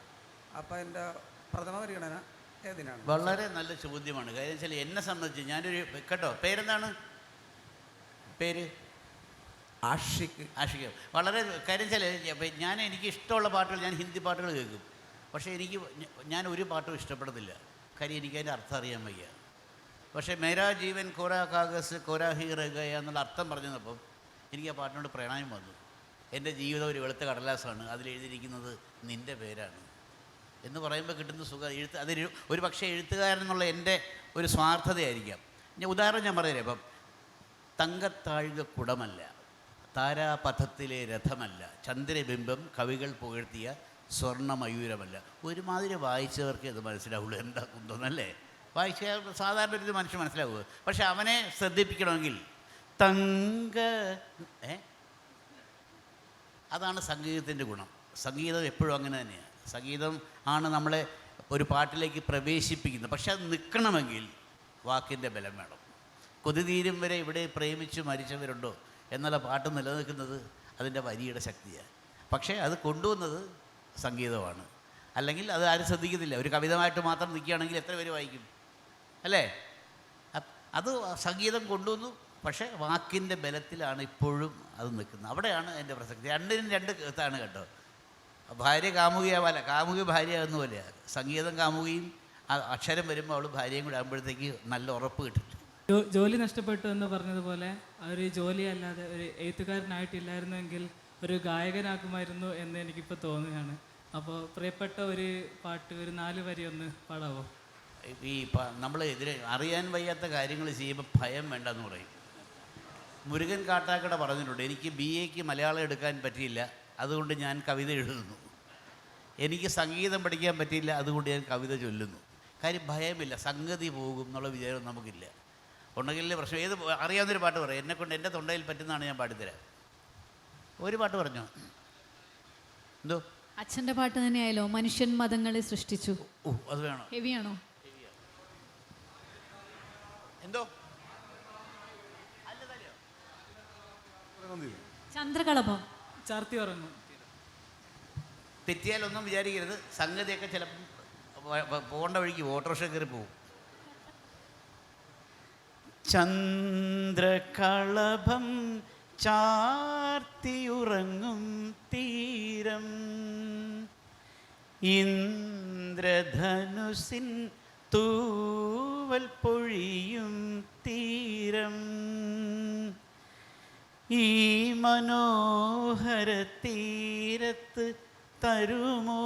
അപ്പോൾ എൻ്റെ പ്രഥമ പരിഗണന ഏതിനാണ്? വളരെ നല്ല ചോദ്യമാണ്. കാര്യം വെച്ചാൽ എന്നെ സംബന്ധിച്ച് ഞാനൊരു കേട്ടോ, പേരെന്താണ്? പേര് ആഷിക്ക്. ആഷിക്ക്. വളരെ കാര്യം വെച്ചാൽ ഞാൻ എനിക്ക് ഇഷ്ടമുള്ള പാട്ടുകൾ, ഞാൻ ഹിന്ദി പാട്ടുകൾ കേൾക്കും. പക്ഷേ ഞാൻ ഒരു പാട്ടും ഇഷ്ടപ്പെടുന്നില്ല. കാര്യം എനിക്കതിൻ്റെ അർത്ഥം അറിയാൻ വയ്യ. പക്ഷേ മേരാ ജീവൻ കോരാ കാഗസ് കോരാ ഹീ റഗയ എന്നുള്ള അർത്ഥം പറഞ്ഞപ്പം എനിക്ക് ആ പാട്ടിനോട് പ്രണയം വന്നു. എൻ്റെ ജീവിതം ഒരു വെളുത്ത കടലാസാണ്, അതിലെഴുതിയിരിക്കുന്നത് നിൻ്റെ പേരാണ് എന്ന് പറയുമ്പോൾ കിട്ടുന്ന സുഖം അതൊരു ഒരു പക്ഷേ എഴുത്തുകാരൻ എന്നുള്ള എൻ്റെ ഒരു സ്വാർത്ഥതയായിരിക്കാം. ഉദാഹരണം ഞാൻ പറഞ്ഞുതരാം. ഇപ്പം തങ്കത്താഴ്ക കുടമല്ല, താരാപഥത്തിലെ രഥമല്ല, ചന്ദ്രബിംബം കവികൾ പുകഴ്ത്തിയ സ്വർണ്ണമയൂരമല്ല. ഒരുമാതിരി വായിച്ചവർക്ക് ഇത് മനസ്സിലാവുള്ളൂ എന്താ കുന്തോന്നല്ലേ. വായിച്ച സാധാരണ ഒരു മനുഷ്യൻ മനസ്സിലാവുക. പക്ഷെ അവനെ ശ്രദ്ധിപ്പിക്കണമെങ്കിൽ അതാണ് സംഗീതത്തിൻ്റെ ഗുണം. സംഗീതം എപ്പോഴും അങ്ങനെ തന്നെയാണ്. സംഗീതം ആണ് നമ്മളെ ഒരു പാട്ടിലേക്ക് പ്രവേശിപ്പിക്കുന്നത്. പക്ഷെ അത് നിൽക്കണമെങ്കിൽ വാക്കിൻ്റെ ബലം വേണം. കൊതിതീരും വരെ ഇവിടെ പ്രേമിച്ചു മരിച്ചവരുണ്ടോ എന്നുള്ള പാട്ട് നിലനിൽക്കുന്നത് അതിൻ്റെ വരിയുടെ ശക്തിയാണ്. പക്ഷേ അത് കൊണ്ടുവന്നത് സംഗീതമാണ്. അല്ലെങ്കിൽ അത് ആരും ശ്രദ്ധിക്കുന്നില്ല. ഒരു കവിതമായിട്ട് മാത്രം നിൽക്കുകയാണെങ്കിൽ എത്ര പേര് വായിക്കും അല്ലേ? അത് സംഗീതം കൊണ്ടുവന്നു. പക്ഷേ വാക്കിൻ്റെ ബലത്തിലാണ് ഇപ്പോഴും അത് നിൽക്കുന്നത്. അവിടെയാണ് എൻ്റെ പ്രസക്തി. രണ്ടിനും രണ്ട് ഇതാണ് കേട്ടോ. ഭാര്യ കാമുകിയാവല്ല, കാമുകി ഭാര്യ എന്നുപോലെ സംഗീതം കാമുകിയും അക്ഷരം വരുമ്പോൾ അവൾ ഭാര്യയും കൂടെ ആകുമ്പോഴത്തേക്ക് നല്ല ഉറപ്പ് കിട്ടില്ല. ജോലി നഷ്ടപ്പെട്ടു എന്ന് പറഞ്ഞതുപോലെ ഒരു ജോലി അല്ലാതെ ഒരു എഴുത്തുകാരനായിട്ടില്ലായിരുന്നെങ്കിൽ ഒരു ഗായകനാക്കുമായിരുന്നു എന്ന് എനിക്കിപ്പോൾ തോന്നുകയാണ്. അപ്പോൾ പ്രിയപ്പെട്ട ഒരു പാട്ട് ഒരു 4 വരി ഒന്ന് പാടാവോ? ഈ നമ്മൾ അറിയാൻ വയ്യാത്ത കാര്യങ്ങൾ ചെയ്യുമ്പോൾ ഭയം വേണ്ടെന്ന് പറയും. മുരുകൻ കാട്ടാക്കട പറഞ്ഞിട്ടുണ്ട്, എനിക്ക് BA മലയാളം എടുക്കാൻ പറ്റിയില്ല, അതുകൊണ്ട് ഞാൻ കവിത എഴുതുന്നു. എനിക്ക് സംഗീതം പഠിക്കാൻ പറ്റിയില്ല, അതുകൊണ്ട് ഞാൻ കവിത ചൊല്ലുന്നു. കാര്യം ഭയമില്ല, സംഗതി പോകും എന്നുള്ള വിചാരം നമുക്കില്ല. ഉണ്ടെങ്കിൽ പ്രശ്നം. ഏത് അറിയാവുന്നൊരു പാട്ട് പറയാം. എന്നെക്കൊണ്ട് എൻ്റെ തൊണ്ടയിൽ പറ്റുന്നതാണ് ഞാൻ പാടിത്തരാം. ഒരു പാട്ട് പറഞ്ഞോ? എന്തോ അച്ഛൻ്റെ പാട്ട് തന്നെയായാലോ? മനുഷ്യൻ മതങ്ങളെ സൃഷ്ടിച്ചു. അത് വേണോ? ഹെവിയാണോ? എന്തോ ചന്ദ്രകളഭം. ചാർത്തി ഉറങ്ങും. തെറ്റിയാലൊന്നും വിചാരിക്കരുത്. സംഗതിയൊക്കെ ചിലപ്പം പോകേണ്ട വഴിക്ക് ഓട്ടോറിക്ഷ കയറി പോകും. ചന്ദ്രകളഭം ചാർത്തിയുറങ്ങും തീരം, ഇന്ദ്രധനുസിൻ തൂവൽ പൊഴിയും തീരം, ഈ മനോഹര തീരത്ത് തരുമോ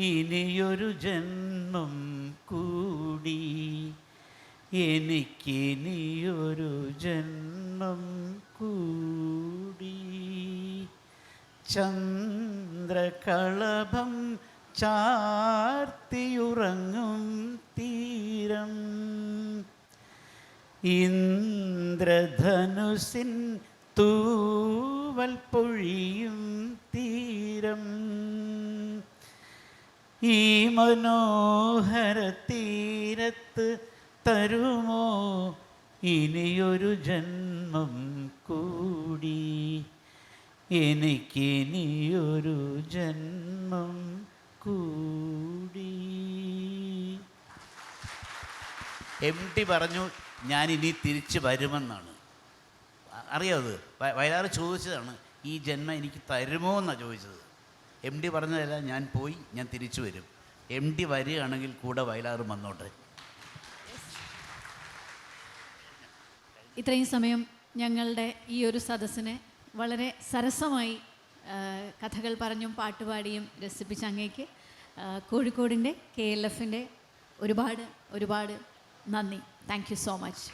ഇനിയൊരു ജന്മം കൂടി, എനിക്കിനിയൊരു ജന്മം കൂടി. ചന്ദ്രകളഭം ചാർത്തിയുറങ്ങും തീരം, ഇന്ദ്രധനുസിൻ തൂവൽ പൊഴിയും തീരം, ഈ മനോഹര തീരത്ത് തരുമോ ഇനിയൊരു ജന്മം കൂടി, എനിക്കിനിയൊരു ജന്മം കൂടി. MT പറഞ്ഞു ഞാനിനി തിരിച്ച് വരുമെന്നാണ്. അറിയാമത്? വയലാർ ചോദിച്ചതാണ്, ഈ ജന്മം എനിക്ക് തരുമോ എന്നാണ് ചോദിച്ചത്. MT പറഞ്ഞതല്ല, ഞാൻ പോയി ഞാൻ തിരിച്ചു വരും. MT വരികയാണെങ്കിൽ കൂടെ വയലാറും വന്നോട്ടെ. ഇത്രയും സമയം ഞങ്ങളുടെ ഈ ഒരു സദസ്സിനെ വളരെ സരസമായി കഥകൾ പറഞ്ഞും പാട്ടുപാടിയും രസിപ്പിച്ച അങ്ങേക്ക് കോഴിക്കോടിൻ്റെ KLFൻ്റെ ഒരുപാട് നന്ദി. Thank you so much.